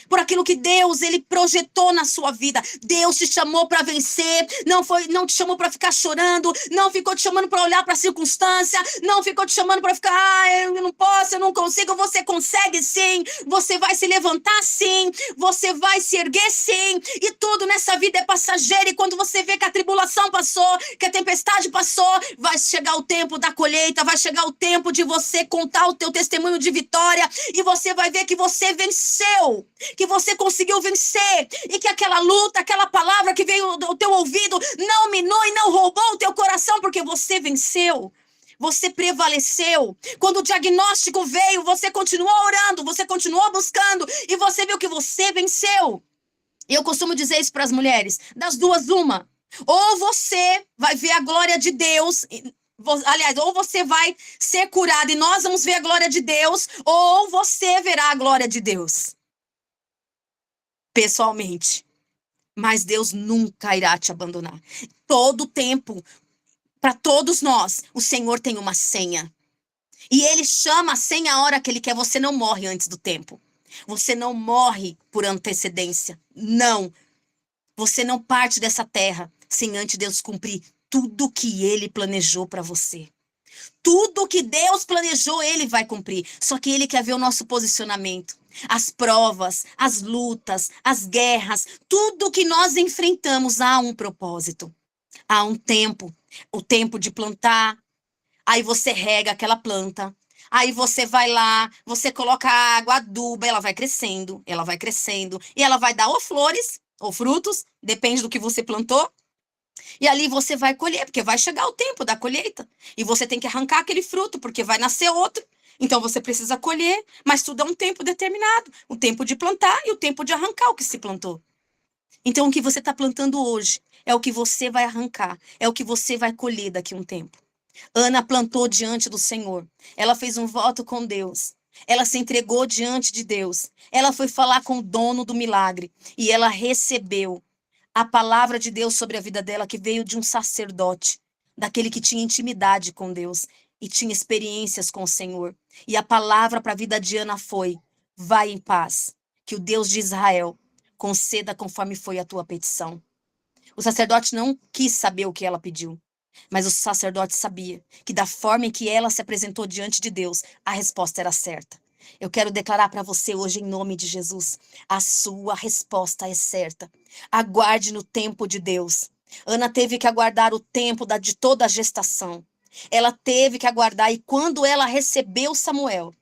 Por aquilo que Deus, ele projetou na sua vida. Deus te chamou para vencer, não te chamou para ficar chorando, não ficou te chamando para olhar para a circunstância, não ficou te chamando para ficar, eu não posso, eu não consigo. Você consegue sim, você vai se levantar sim, você vai se erguer sim, e tudo nessa vida é passageiro. E quando você vê que a tribulação passou, que a tempestade passou, vai chegar o tempo da colheita, vai chegar o tempo de você contar o teu testemunho de vitória, e você vai ver que você venceu, que você conseguiu vencer, e que aquela luta, aquela palavra que veio do teu ouvido não minou e não roubou o teu coração, porque você venceu, você prevaleceu. Quando o diagnóstico veio, você continuou orando, você continuou buscando, e você viu que você venceu. Eu costumo dizer isso para as mulheres, das duas uma, ou você vai ver a glória de Deus, aliás, ou você vai ser curada e nós vamos ver a glória de Deus, ou você verá a glória de Deus pessoalmente, mas Deus nunca irá te abandonar. Todo tempo, para todos nós, o Senhor tem uma senha. E Ele chama a senha a hora que Ele quer. Você não morre antes do tempo. Você não morre por antecedência. Não. Você não parte dessa terra sem antes Deus cumprir tudo que Ele planejou para você. Tudo que Deus planejou, Ele vai cumprir. Só que Ele quer ver o nosso posicionamento. As provas, as lutas, as guerras, tudo que nós enfrentamos há um propósito. Há um tempo. O tempo de plantar. Aí você rega aquela planta. Aí você vai lá, você coloca água, aduba, ela vai crescendo, ela vai crescendo. E ela vai dar ou flores ou frutos, depende do que você plantou. E ali você vai colher, porque vai chegar o tempo da colheita. E você tem que arrancar aquele fruto, porque vai nascer outro. Então você precisa colher, mas tudo é um tempo determinado. O tempo de plantar e o tempo de arrancar o que se plantou. Então o que você está plantando hoje é o que você vai arrancar, é o que você vai colher daqui a um tempo. Ana plantou diante do Senhor. Ela fez um voto com Deus. Ela se entregou diante de Deus. Ela foi falar com o dono do milagre. E ela recebeu a palavra de Deus sobre a vida dela, que veio de um sacerdote, daquele que tinha intimidade com Deus e tinha experiências com o Senhor. E a palavra para a vida de Ana foi: vai em paz, que o Deus de Israel conceda conforme foi a tua petição. O sacerdote não quis saber o que ela pediu, mas o sacerdote sabia que da forma em que ela se apresentou diante de Deus, a resposta era certa. Eu quero declarar para você hoje, em nome de Jesus, a sua resposta é certa. Aguarde no tempo de Deus. Ana teve que aguardar o tempo de toda a gestação. Ela teve que aguardar, e quando ela recebeu Samuel,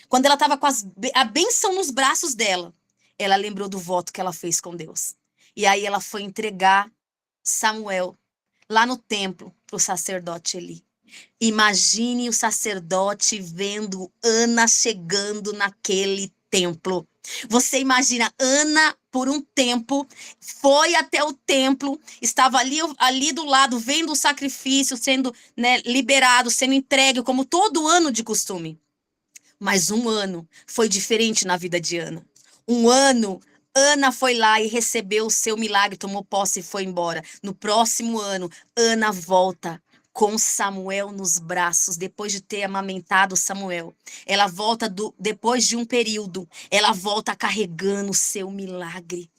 quando ela estava com a bênção nos braços dela, ela lembrou do voto que ela fez com Deus. E aí ela foi entregar Samuel lá no templo para o sacerdote Eli. Imagine o sacerdote vendo Ana chegando naquele templo. Você imagina, Ana, por um tempo, foi até o templo, estava ali do lado, vendo o sacrifício sendo, né, liberado, sendo entregue, como todo ano de costume. Mas um ano foi diferente na vida de Ana. Um ano, Ana foi lá e recebeu o seu milagre, tomou posse e foi embora. No próximo ano, Ana volta com Samuel nos braços, depois de ter amamentado Samuel. Ela volta depois de um período, ela volta carregando o seu milagre.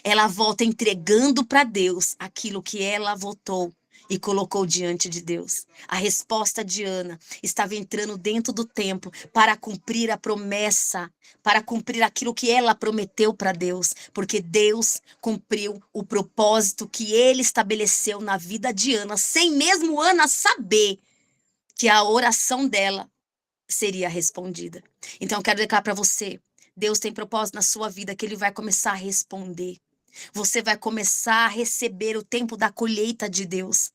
Ela volta entregando para Deus aquilo que ela votou e colocou diante de Deus. A resposta de Ana estava entrando dentro do tempo para cumprir a promessa, para cumprir aquilo que ela prometeu para Deus, porque Deus cumpriu o propósito que ele estabeleceu na vida de Ana, sem mesmo Ana saber que a oração dela seria respondida. Então eu quero declarar para você, Deus tem propósito na sua vida que ele vai começar a responder. Você vai começar a receber o tempo da colheita de Deus.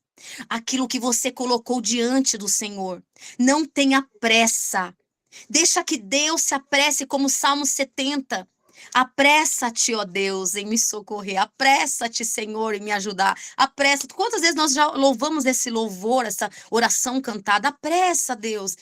Aquilo que você colocou diante do Senhor. Não tenha pressa. Deixa que Deus se apresse, como Salmo 70. Apressa-te, ó Deus, em me socorrer. Apressa-te, Senhor, em me ajudar. Apressa. Quantas vezes nós já louvamos esse louvor, essa oração cantada? Apressa, Deus.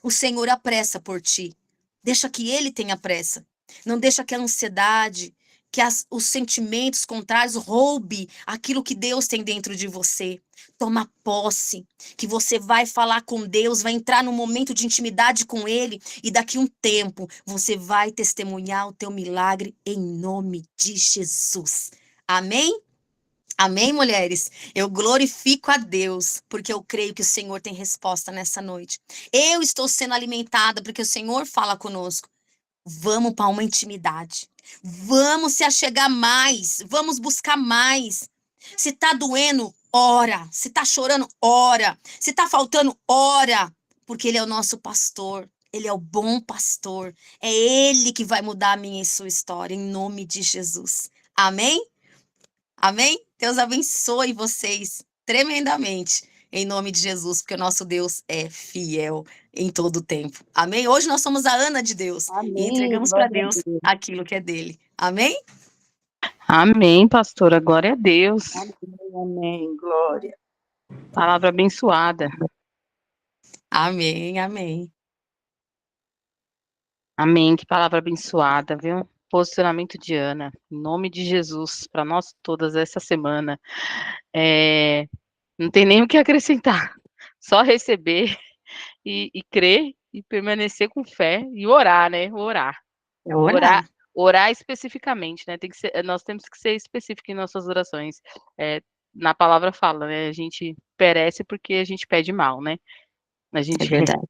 O Senhor apressa por ti. Deixa que Ele tenha pressa. Não deixa que a ansiedade, que os sentimentos contrários roube aquilo que Deus tem dentro de você. Toma posse, que você vai falar com Deus, vai entrar num momento de intimidade com Ele e daqui a um tempo você vai testemunhar o teu milagre em nome de Jesus. Amém? Amém, mulheres? Eu glorifico a Deus, porque eu creio que o Senhor tem resposta nessa noite. Eu estou sendo alimentada porque o Senhor fala conosco. Vamos para uma intimidade. Vamos se achegar mais. Vamos buscar mais. Se tá doendo, ora. Se tá chorando, ora. Se tá faltando, ora. Porque Ele é o nosso pastor. Ele é o bom pastor. É Ele que vai mudar a minha e sua história, em nome de Jesus. Amém? Amém? Deus abençoe vocês tremendamente, em nome de Jesus, porque o nosso Deus é fiel em todo o tempo. Amém? Hoje nós somos a Ana de Deus e Amém, entregamos para glória a Deus Deus. aquilo que é dele. Amém? Amém, pastora. Glória a Deus. Amém, amém, glória. Palavra abençoada. Amém, amém. Amém. Que palavra abençoada, viu? Posicionamento de Ana. Em nome de Jesus, para nós todas essa semana. Não tem nem o que acrescentar. Só receber e crer e permanecer com fé e orar, né? Orar. É orar. orar especificamente, né? Nós temos que ser específicos em nossas orações. Na palavra fala, né? A gente perece porque a gente pede mal, né? A É gente verdade.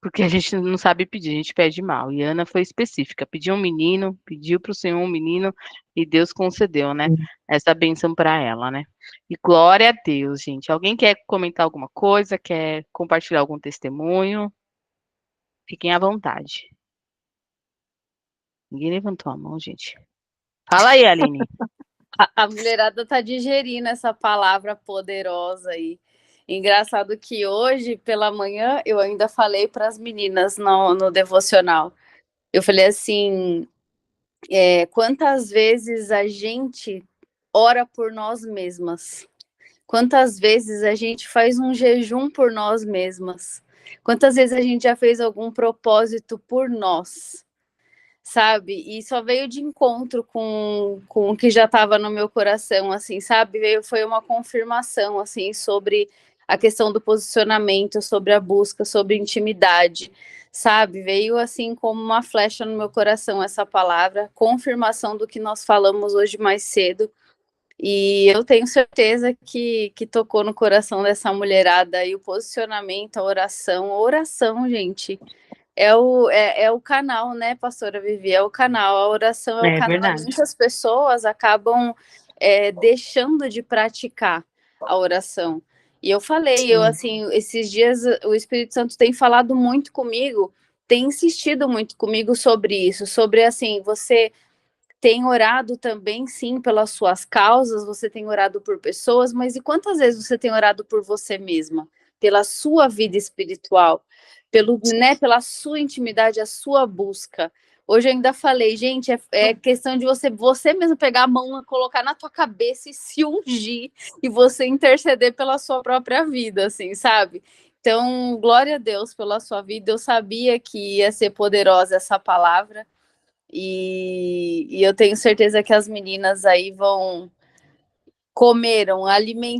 porque a gente não sabe pedir, a gente pede mal. E Ana foi específica, pediu um menino, pediu para o Senhor um menino e Deus concedeu, né? Essa bênção para ela, né? E glória a Deus, gente. Alguém quer comentar alguma coisa? Quer compartilhar algum testemunho? Fiquem à vontade. Ninguém levantou a mão, gente. Fala aí, Aline. A mulherada tá digerindo essa palavra poderosa aí. Engraçado que hoje, pela manhã, eu ainda falei para as meninas no devocional. Eu falei assim: quantas vezes a gente ora por nós mesmas? Quantas vezes a gente faz um jejum por nós mesmas? Quantas vezes a gente já fez algum propósito por nós? Sabe? E só veio de encontro com o que já estava no meu coração, assim, sabe? Foi uma confirmação, assim, sobre a questão do posicionamento, sobre a busca, sobre intimidade, sabe? Veio, assim, como uma flecha no meu coração essa palavra, confirmação do que nós falamos hoje mais cedo. E eu tenho certeza que tocou no coração dessa mulherada aí o posicionamento, a oração, gente, é o canal, né, pastora Vivi? É o canal, a oração é o É canal. verdade. Muitas pessoas acabam deixando de praticar a oração. E eu falei, assim, esses dias o Espírito Santo tem falado muito comigo, tem insistido muito comigo sobre isso, sobre assim, você tem orado também, sim, pelas suas causas, você tem orado por pessoas, mas e quantas vezes você tem orado por você mesma? Pela sua vida espiritual, pela sua intimidade, a sua busca. Hoje eu ainda falei, gente, é questão de você mesmo pegar a mão, colocar na tua cabeça e se ungir, e você interceder pela sua própria vida, assim, sabe? Então, glória a Deus pela sua vida. Eu sabia que ia ser poderosa essa palavra. E eu tenho certeza que as meninas aí comeram,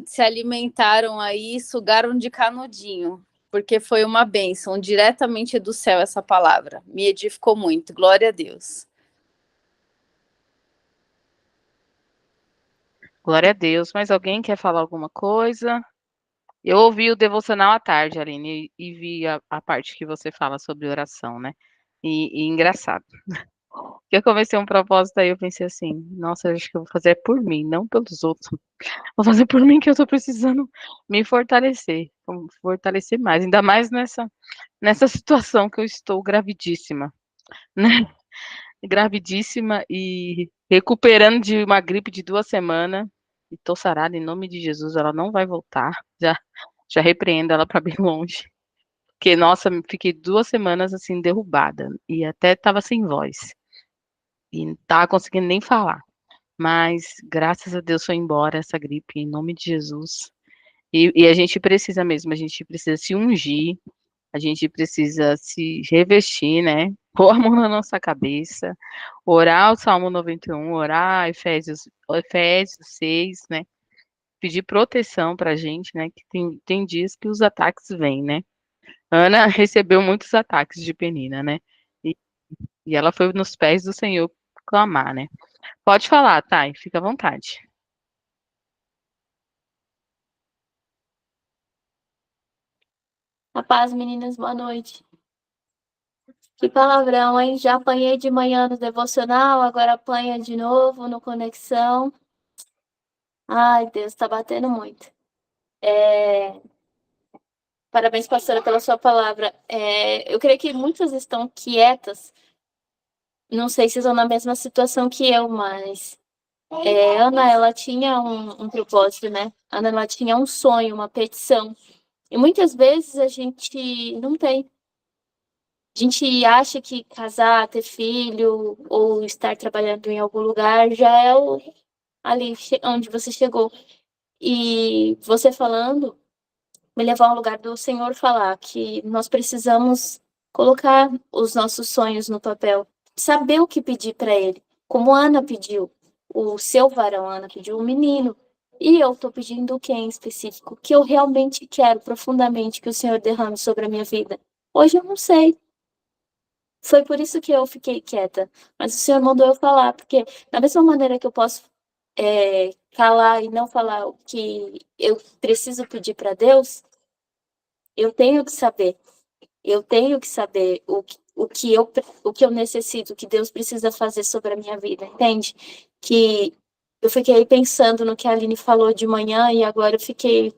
se alimentaram aí, sugaram de canudinho, porque foi uma bênção diretamente do céu essa palavra. Me edificou muito, glória a Deus. Glória a Deus. Mas alguém quer falar alguma coisa? Eu ouvi o devocional à tarde, Aline, e vi a parte que você fala sobre oração, né? E engraçado. Que eu comecei um propósito aí, eu pensei assim, nossa, eu acho que eu vou fazer por mim, não pelos outros. Vou fazer por mim que eu tô precisando me fortalecer mais, ainda mais nessa situação que eu estou gravidíssima, né? Gravidíssima e recuperando de uma gripe de 2 semanas. E tô sarada em nome de Jesus, ela não vai voltar. Já repreendo ela para bem longe. Porque, nossa, fiquei 2 semanas assim, derrubada. E até tava sem voz. E não tava conseguindo nem falar. Mas, graças a Deus, foi embora essa gripe, em nome de Jesus. E a gente precisa mesmo, a gente precisa se ungir, a gente precisa se revestir, né? Pôr a mão na nossa cabeça, orar o Salmo 91, orar Efésios 6, né? Pedir proteção pra gente, né? Que tem dias que os ataques vêm, né? Ana recebeu muitos ataques de Penina, né? E, e ela foi nos pés do Senhor clamar, né? Pode falar, Thay, fica à vontade. A paz, meninas, boa noite. Que palavrão, hein? Já apanhei de manhã no devocional, agora apanha de novo no Conexão. Ai, Deus, tá batendo muito. Parabéns, pastora, pela sua palavra. Eu creio que muitas estão quietas. Não sei se estão na mesma situação que eu, mas Ana, ela tinha um propósito, né? Ana, ela tinha um sonho, uma petição. E muitas vezes a gente não tem. A gente acha que casar, ter filho ou estar trabalhando em algum lugar já é ali onde você chegou. E você falando me levou ao lugar do Senhor falar que nós precisamos colocar os nossos sonhos no papel, saber o que pedir para Ele, como Ana pediu, o seu varão Ana pediu um menino. E eu estou pedindo o que em específico? Que eu realmente quero profundamente que o Senhor derrame sobre a minha vida. Hoje eu não sei. Foi por isso que eu fiquei quieta. Mas o Senhor mandou eu falar, porque da mesma maneira que eu posso calar e não falar o que eu preciso pedir para Deus, eu tenho que saber. Eu tenho que saber o que eu necessito, o que Deus precisa fazer sobre a minha vida, entende? Que eu fiquei pensando no que a Aline falou de manhã e agora eu fiquei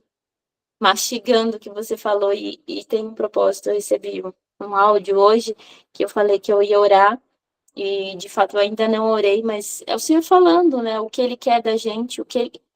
mastigando o que você falou e tem um propósito. Eu recebi um áudio hoje que eu falei que eu ia orar e de fato eu ainda não orei, mas é o Senhor falando, né? O que Ele quer da gente,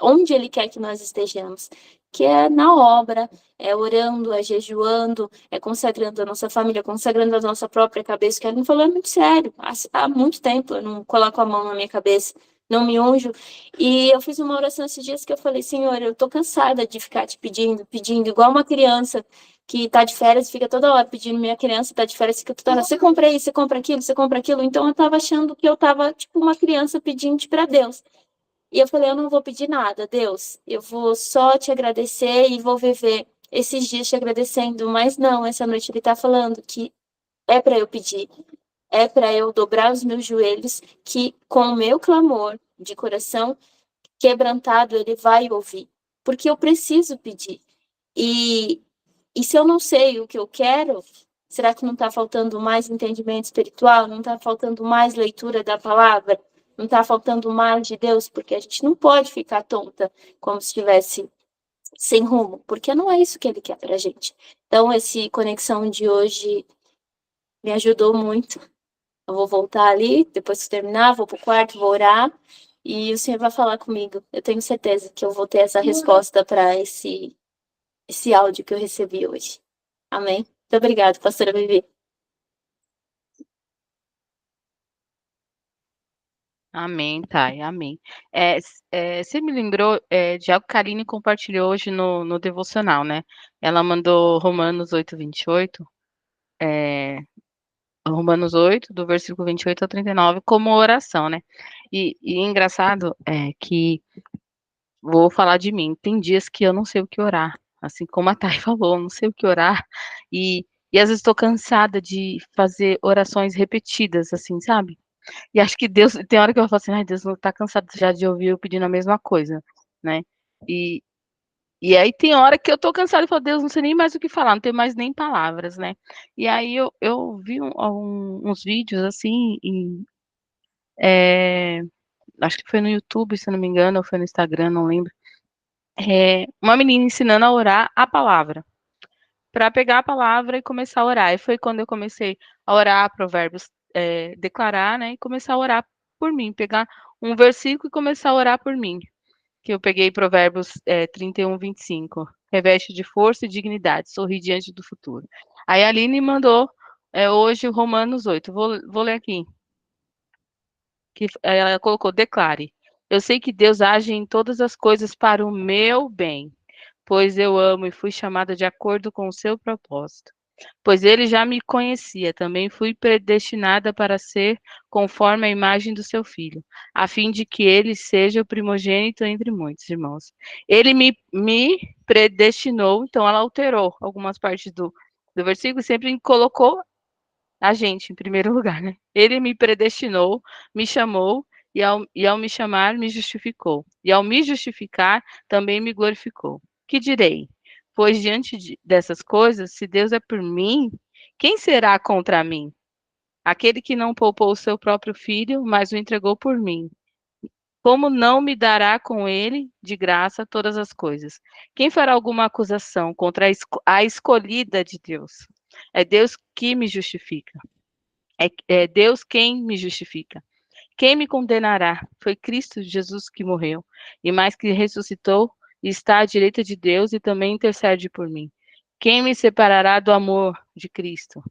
onde Ele quer que nós estejamos, que é na obra, é orando, é jejuando, é consagrando a nossa família, consagrando a nossa própria cabeça, que Ele me falou é muito sério. Há muito tempo eu não coloco a mão na minha cabeça, não me unjo. E eu fiz uma oração esses dias que eu falei, Senhor, eu tô cansada de ficar te pedindo, pedindo, igual uma criança que tá de férias, fica toda hora pedindo, minha criança tá de férias, fica toda hora, você compra isso, você compra aquilo, você compra aquilo. Então eu tava achando que eu tava tipo uma criança pedindo para Deus. E eu falei, eu não vou pedir nada, Deus. Eu vou só te agradecer e vou viver esses dias te agradecendo. Mas não, essa noite ele tá falando que é para eu pedir, é para eu dobrar os meus joelhos, que com o meu clamor de coração quebrantado ele vai ouvir, porque eu preciso pedir. E se eu não sei o que eu quero, será que não está faltando mais entendimento espiritual? Não está faltando mais leitura da palavra? Não está faltando mais de Deus? Porque a gente não pode ficar tonta como se estivesse sem rumo, porque não é isso que Ele quer para a gente. Então, esse conexão de hoje me ajudou muito. Eu vou voltar ali, depois que terminar, vou para o quarto, vou orar, e o Senhor vai falar comigo. Eu tenho certeza que eu vou ter essa resposta para esse áudio que eu recebi hoje. Amém? Muito obrigada, pastora Vivi. Amém, Thay, amém. Você me lembrou de algo que a Aline compartilhou hoje no devocional, né? Ela mandou Romanos 8:28, Romanos 8, do versículo 28 ao 39, como oração, né? E engraçado que, vou falar de mim, tem dias que eu não sei o que orar, assim como a Thay falou, não sei o que orar, e às vezes estou cansada de fazer orações repetidas, assim, sabe? E acho que Deus, tem hora que eu falo assim, ai, Deus não tá cansado já de ouvir eu pedindo a mesma coisa, né? E, e aí tem hora que eu tô cansada e falo, Deus, não sei nem mais o que falar, não tenho mais nem palavras, né? E aí eu vi uns vídeos assim, é, acho que foi no YouTube, se eu não me engano, ou foi no Instagram, não lembro. Uma menina ensinando a orar a palavra, para pegar a palavra e começar a orar. E foi quando eu comecei a orar provérbios, declarar, né, e começar a orar por mim, pegar um versículo e começar a orar por mim. Que eu peguei Provérbios 31:25. Reveste de força e dignidade, sorri diante do futuro. Aí a Aline mandou hoje Romanos 8. Vou ler aqui. Que ela colocou, declare. Eu sei que Deus age em todas as coisas para o meu bem, pois eu amo e fui chamada de acordo com o seu propósito. Pois ele já me conhecia, também fui predestinada para ser conforme a imagem do seu filho, a fim de que ele seja o primogênito entre muitos irmãos. Ele me predestinou, então ela alterou algumas partes do versículo e sempre colocou a gente em primeiro lugar, né? Ele me predestinou, me chamou, e ao me chamar, me justificou. E ao me justificar, também me glorificou. Que direi? Pois diante dessas coisas, se Deus é por mim, quem será contra mim? Aquele que não poupou o seu próprio filho, mas o entregou por mim. Como não me dará com ele, de graça, todas as coisas? Quem fará alguma acusação contra a escolhida de Deus? É Deus que me justifica. É Deus quem me justifica. Quem me condenará? Foi Cristo Jesus que morreu, e mais que ressuscitou, e está à direita de Deus e também intercede por mim. Quem me separará do amor de Cristo?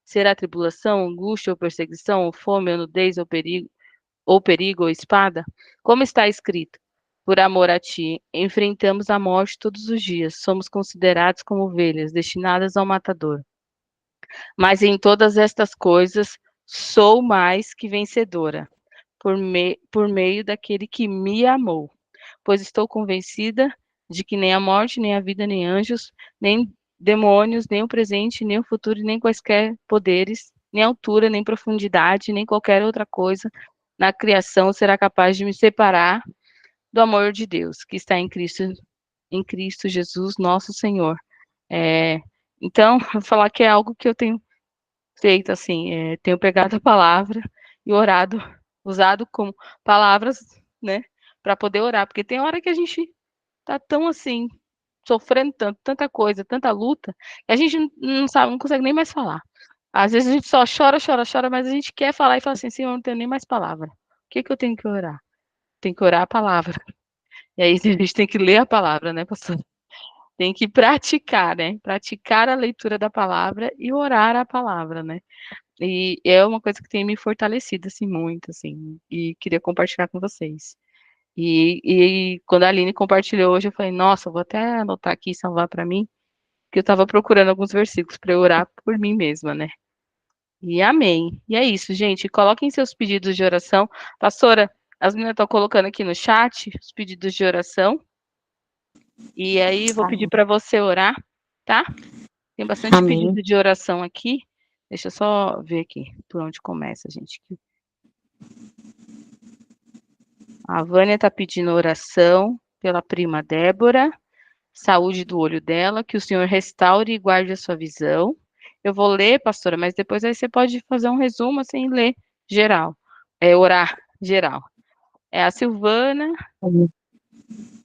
Será tribulação, angústia ou perseguição, ou fome, ou nudez, ou perigo, ou espada? Como está escrito? Por amor a ti, enfrentamos a morte todos os dias, somos considerados como ovelhas, destinadas ao matador. Mas em todas estas coisas sou mais que vencedora, por meio daquele que me amou. Pois estou convencida de que nem a morte, nem a vida, nem anjos, nem demônios, nem o presente, nem o futuro, nem quaisquer poderes, nem altura, nem profundidade, nem qualquer outra coisa na criação será capaz de me separar do amor de Deus, que está em Cristo Jesus, nosso Senhor. Então, vou falar que é algo que eu tenho feito, assim, tenho pregado a palavra e orado, usado como palavras, né, para poder orar, porque tem hora que a gente tá tão assim, sofrendo tanto, tanta coisa, tanta luta, que a gente não sabe, não consegue nem mais falar. Às vezes a gente só chora, mas a gente quer falar e fala assim, Senhor, não tenho nem mais palavra. O que eu tenho que orar? Tem que orar a palavra. E aí a gente tem que ler a palavra, né, pastor? Tem que praticar, né? Praticar a leitura da palavra e orar a palavra, né? E é uma coisa que tem me fortalecido, assim, muito, assim, e queria compartilhar com vocês. E quando a Aline compartilhou hoje, eu falei, nossa, vou até anotar aqui e salvar para mim, que eu estava procurando alguns versículos para eu orar por mim mesma, né? E amém. E é isso, gente. Coloquem seus pedidos de oração. Pastora, as meninas estão colocando aqui no chat os pedidos de oração. E aí, vou pedir para você orar, tá? Tem bastante pedido de oração aqui. Deixa eu só ver aqui por onde começa, gente. A Vânia está pedindo oração pela prima Débora, saúde do olho dela, que o Senhor restaure e guarde a sua visão. Eu vou ler, pastora, mas depois aí você pode fazer um resumo sem ler geral. Orar geral. A Silvana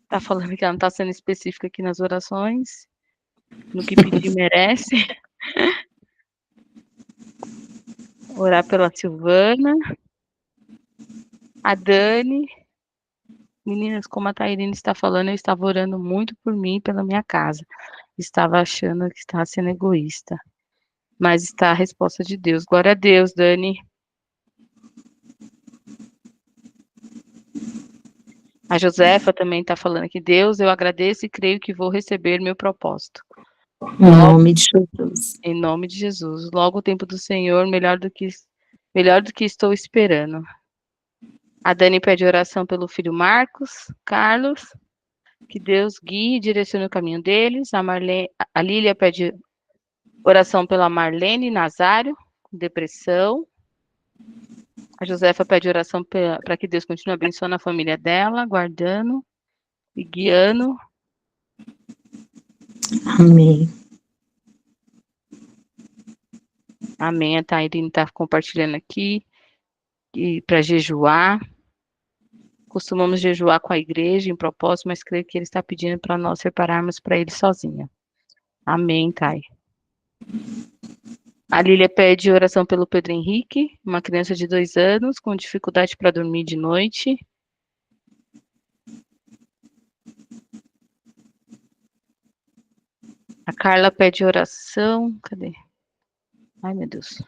está falando que ela não está sendo específica aqui nas orações. No que pedir merece. Orar pela Silvana. A Dani. Meninas, como a Tairine está falando, eu estava orando muito por mim e pela minha casa. Estava achando que estava sendo egoísta. Mas está a resposta de Deus. Glória a Deus, Dani. A Josefa também está falando aqui. Deus, eu agradeço e creio que vou receber meu propósito. Em nome de Jesus. Em nome de Jesus. Logo o tempo do Senhor, melhor do que estou esperando. A Dani pede oração pelo filho Marcos, Carlos, que Deus guie e direcione o caminho deles. A Lília pede oração pela Marlene Nazário, com depressão. A Josefa pede oração para que Deus continue abençoando a família dela, guardando e guiando. Amém. Amém. A Tairine está compartilhando aqui para jejuar. Costumamos jejuar com a igreja em propósito, mas creio que ele está pedindo para nós separarmos para ele sozinha. Amém, Thay. A Lília pede oração pelo Pedro Henrique, uma criança de 2 anos, com dificuldade para dormir de noite. A Carla pede oração. Cadê? Ai, meu Deus.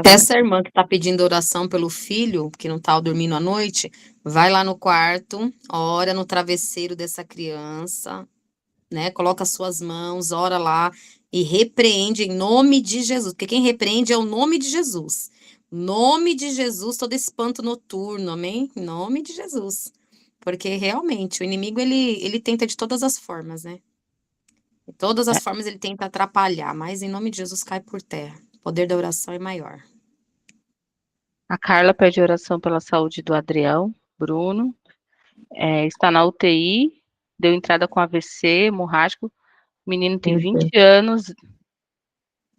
Essa irmã que está pedindo oração pelo filho, que não está dormindo à noite, vai lá no quarto, ora no travesseiro dessa criança, né? Coloca suas mãos, ora lá e repreende em nome de Jesus, porque quem repreende é o nome de Jesus. Nome de Jesus, todo espanto noturno, amém? Em nome de Jesus. Porque realmente o inimigo ele tenta de todas as formas, né? De todas as formas ele tenta atrapalhar, mas em nome de Jesus cai por terra. O poder da oração é maior. A Carla pede oração pela saúde do Adriel Bruno. Está na UTI, deu entrada com AVC hemorrágico. O menino tem 20 anos,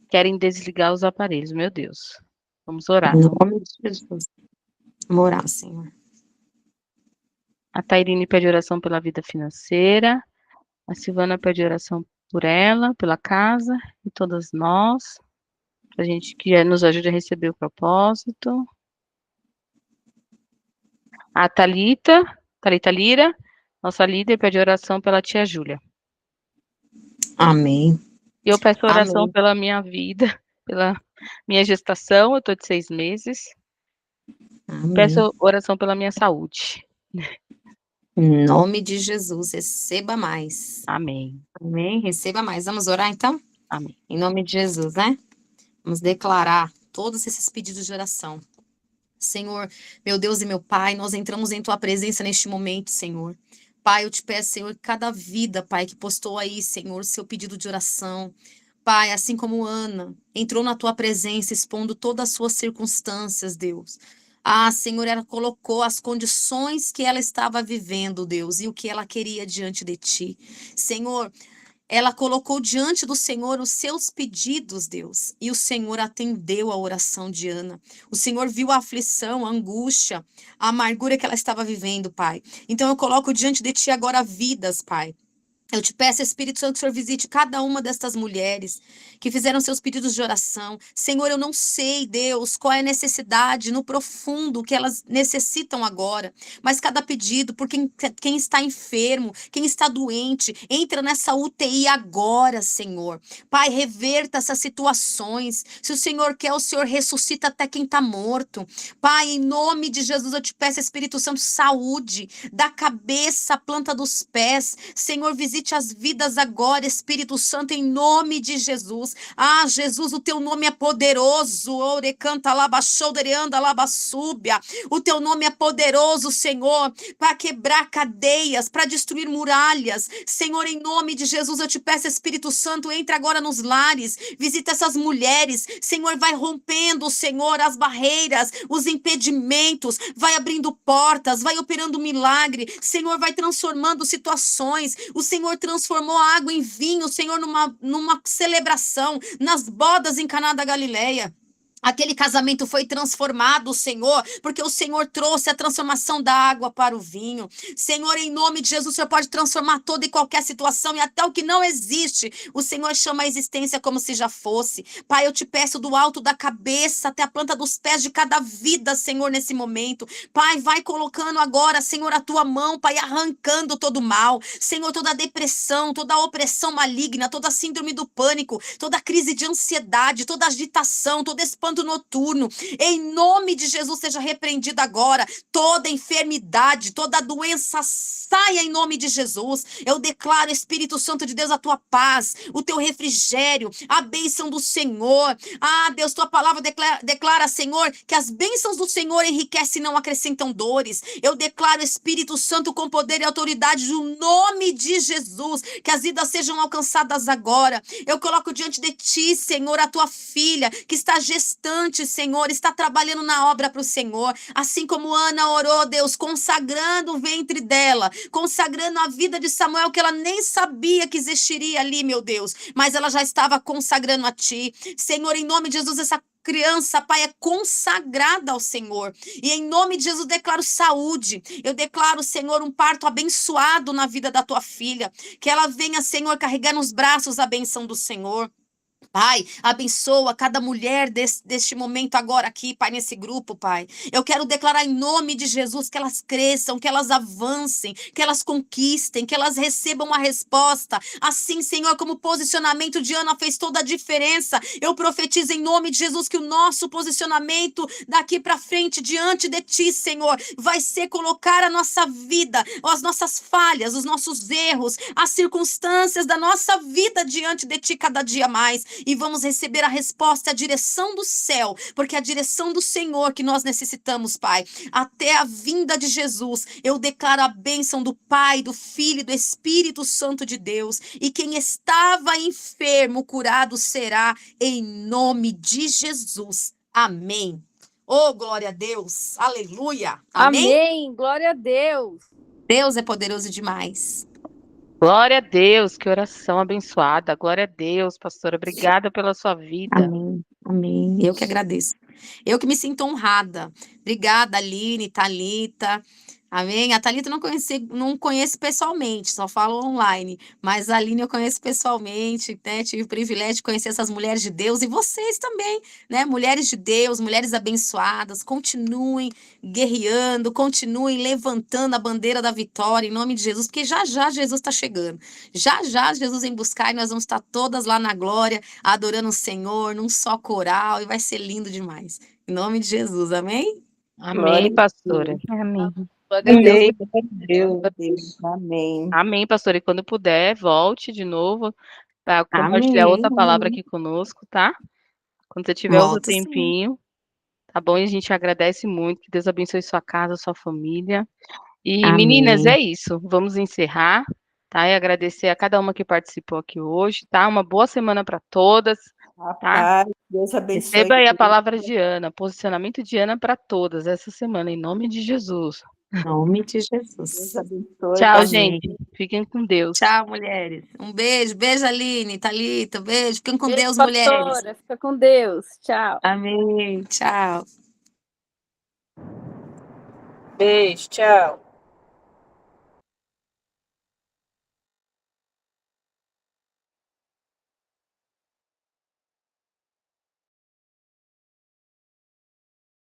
querem desligar os aparelhos. Meu Deus. Vamos orar. Em nome de Jesus. Vamos orar, Senhor. A Tairine pede oração pela vida financeira. A Silvana pede oração por ela, pela casa e todas nós. Para a gente que nos ajude a receber o propósito. A Thalita Lira, nossa líder, pede oração pela tia Júlia. Amém. Eu peço oração pela minha vida, pela minha gestação, eu estou de 6 meses. Amém. Peço oração pela minha saúde. Em nome de Jesus, receba mais. Amém. Amém. Receba mais. Vamos orar então? Amém. Em nome de Jesus, né? Vamos declarar todos esses pedidos de oração. Senhor, meu Deus e meu Pai, nós entramos em Tua presença neste momento, Senhor. Pai, eu te peço, Senhor, cada vida, Pai, que postou aí, Senhor, seu pedido de oração. Pai, assim como Ana entrou na tua presença, expondo todas as suas circunstâncias, Deus. Ah, Senhor, ela colocou as condições que ela estava vivendo, Deus, e o que ela queria diante de ti. Senhor, ela colocou diante do Senhor os seus pedidos, Deus, e o Senhor atendeu a oração de Ana. O Senhor viu a aflição, a angústia, a amargura que ela estava vivendo, Pai. Então eu coloco diante de ti agora vidas, Pai. Eu te peço, Espírito Santo, que o Senhor visite cada uma destas mulheres que fizeram seus pedidos de oração. Senhor, eu não sei, Deus, qual é a necessidade no profundo que elas necessitam agora, mas cada pedido, por quem está enfermo, quem está doente, entra nessa UTI agora, Senhor. Pai, reverta essas situações. Se o Senhor quer, o Senhor ressuscita até quem está morto. Pai, em nome de Jesus, eu te peço, Espírito Santo, saúde da cabeça à planta dos pés. Senhor, visite as vidas agora, Espírito Santo, em nome de Jesus. Ah, Jesus, o teu nome é poderoso. Orecanta labachoudereanda labassúbia. O teu nome é poderoso, Senhor, para quebrar cadeias, para destruir muralhas. Senhor, em nome de Jesus, eu te peço, Espírito Santo, entre agora nos lares, visita essas mulheres. Senhor, vai rompendo, Senhor, as barreiras, os impedimentos, vai abrindo portas, vai operando milagre. Senhor, vai transformando situações. O Senhor transformou a água em vinho, Senhor, numa celebração, nas bodas em Caná da Galileia. Aquele casamento foi transformado, Senhor, porque o Senhor trouxe a transformação da água para o vinho. Senhor, em nome de Jesus, o Senhor pode transformar toda e qualquer situação e até o que não existe. O Senhor chama a existência como se já fosse. Pai, eu te peço do alto da cabeça até a planta dos pés de cada vida, Senhor, nesse momento. Pai, vai colocando agora, Senhor, a tua mão, Pai, arrancando todo o mal. Senhor, toda a depressão, toda a opressão maligna, toda a síndrome do pânico, toda a crise de ansiedade, toda a agitação, todo espanto noturno, em nome de Jesus seja repreendida agora, toda enfermidade, toda doença saia em nome de Jesus. Eu declaro, Espírito Santo de Deus, a tua paz, o teu refrigério, a bênção do Senhor. Ah, Deus, tua palavra declara, Senhor, que as bênçãos do Senhor enriquecem e não acrescentam dores. Eu declaro, Espírito Santo, com poder e autoridade, no nome de Jesus, que as vidas sejam alcançadas agora. Eu coloco diante de ti, Senhor, a tua filha, que está gestante, Senhor, está trabalhando na obra para o Senhor, assim como Ana orou, Deus, consagrando o ventre dela, consagrando a vida de Samuel, que ela nem sabia que existiria ali, meu Deus, mas ela já estava consagrando a ti. Senhor, em nome de Jesus, essa criança, Pai, é consagrada ao Senhor. E em nome de Jesus, declaro saúde. Eu declaro, Senhor, um parto abençoado na vida da tua filha. Que ela venha, Senhor, carregar nos braços a benção do Senhor. Pai, abençoa cada mulher deste momento agora aqui, Pai, nesse grupo, Pai. Eu quero declarar em nome de Jesus que elas cresçam, que elas avancem, que elas conquistem, que elas recebam a resposta. Assim, Senhor, como o posicionamento de Ana fez toda a diferença, eu profetizo em nome de Jesus que o nosso posicionamento daqui para frente, diante de Ti, Senhor, vai ser colocar a nossa vida, as nossas falhas, os nossos erros, as circunstâncias da nossa vida diante de Ti cada dia mais. E vamos receber a resposta, a direção do céu, porque é a direção do Senhor que nós necessitamos, Pai. Até a vinda de Jesus, eu declaro a bênção do Pai, do Filho e do Espírito Santo de Deus. E quem estava enfermo, curado será, em nome de Jesus. Amém. Oh, glória a Deus. Aleluia. Amém? Amém. Glória a Deus. Deus é poderoso demais. Glória a Deus, que oração abençoada. Glória a Deus, pastora. Obrigada pela sua vida. Amém, amém. Eu que agradeço. Eu que me sinto honrada. Obrigada, Aline, Thalita. Amém. A Thalita eu não conheço pessoalmente, só falo online. Mas a Aline eu conheço pessoalmente, né? Tive o privilégio de conhecer essas mulheres de Deus e vocês também, né? Mulheres de Deus, mulheres abençoadas. Continuem guerreando, continuem levantando a bandeira da vitória em nome de Jesus, porque já já Jesus está chegando. Já já Jesus vem buscar e nós vamos estar todas lá na glória, adorando o Senhor, num só coral, e vai ser lindo demais. Em nome de Jesus, amém? Amém, pastora. Amém. Glória a Deus. Amém. Glória a Deus. Amém. Amém, pastora. E quando puder, volte de novo para compartilhar Amém, outra palavra amém. aqui conosco, tá? Quando você tiver outro Volto sim. tempinho, tá bom? E a gente agradece muito. Que Deus abençoe sua casa, sua família. E, Amém. meninas, é isso. Vamos encerrar. tá? E agradecer a cada uma que participou aqui hoje, tá? Uma boa semana para todas, A tá? paz, Deus abençoe. Receba aí a palavra de Ana, posicionamento de Ana para todas essa semana, em nome de Jesus. Em nome de Deus Jesus. abençoe. Tchau, Amém. gente. Fiquem com Deus. Tchau, mulheres. Um beijo. Beijo, Aline, Thalita. Beijo. Fiquem com Beijo, Deus, mulheres. pastora. Fica com Deus. Tchau. Amém. Tchau. Beijo, tchau.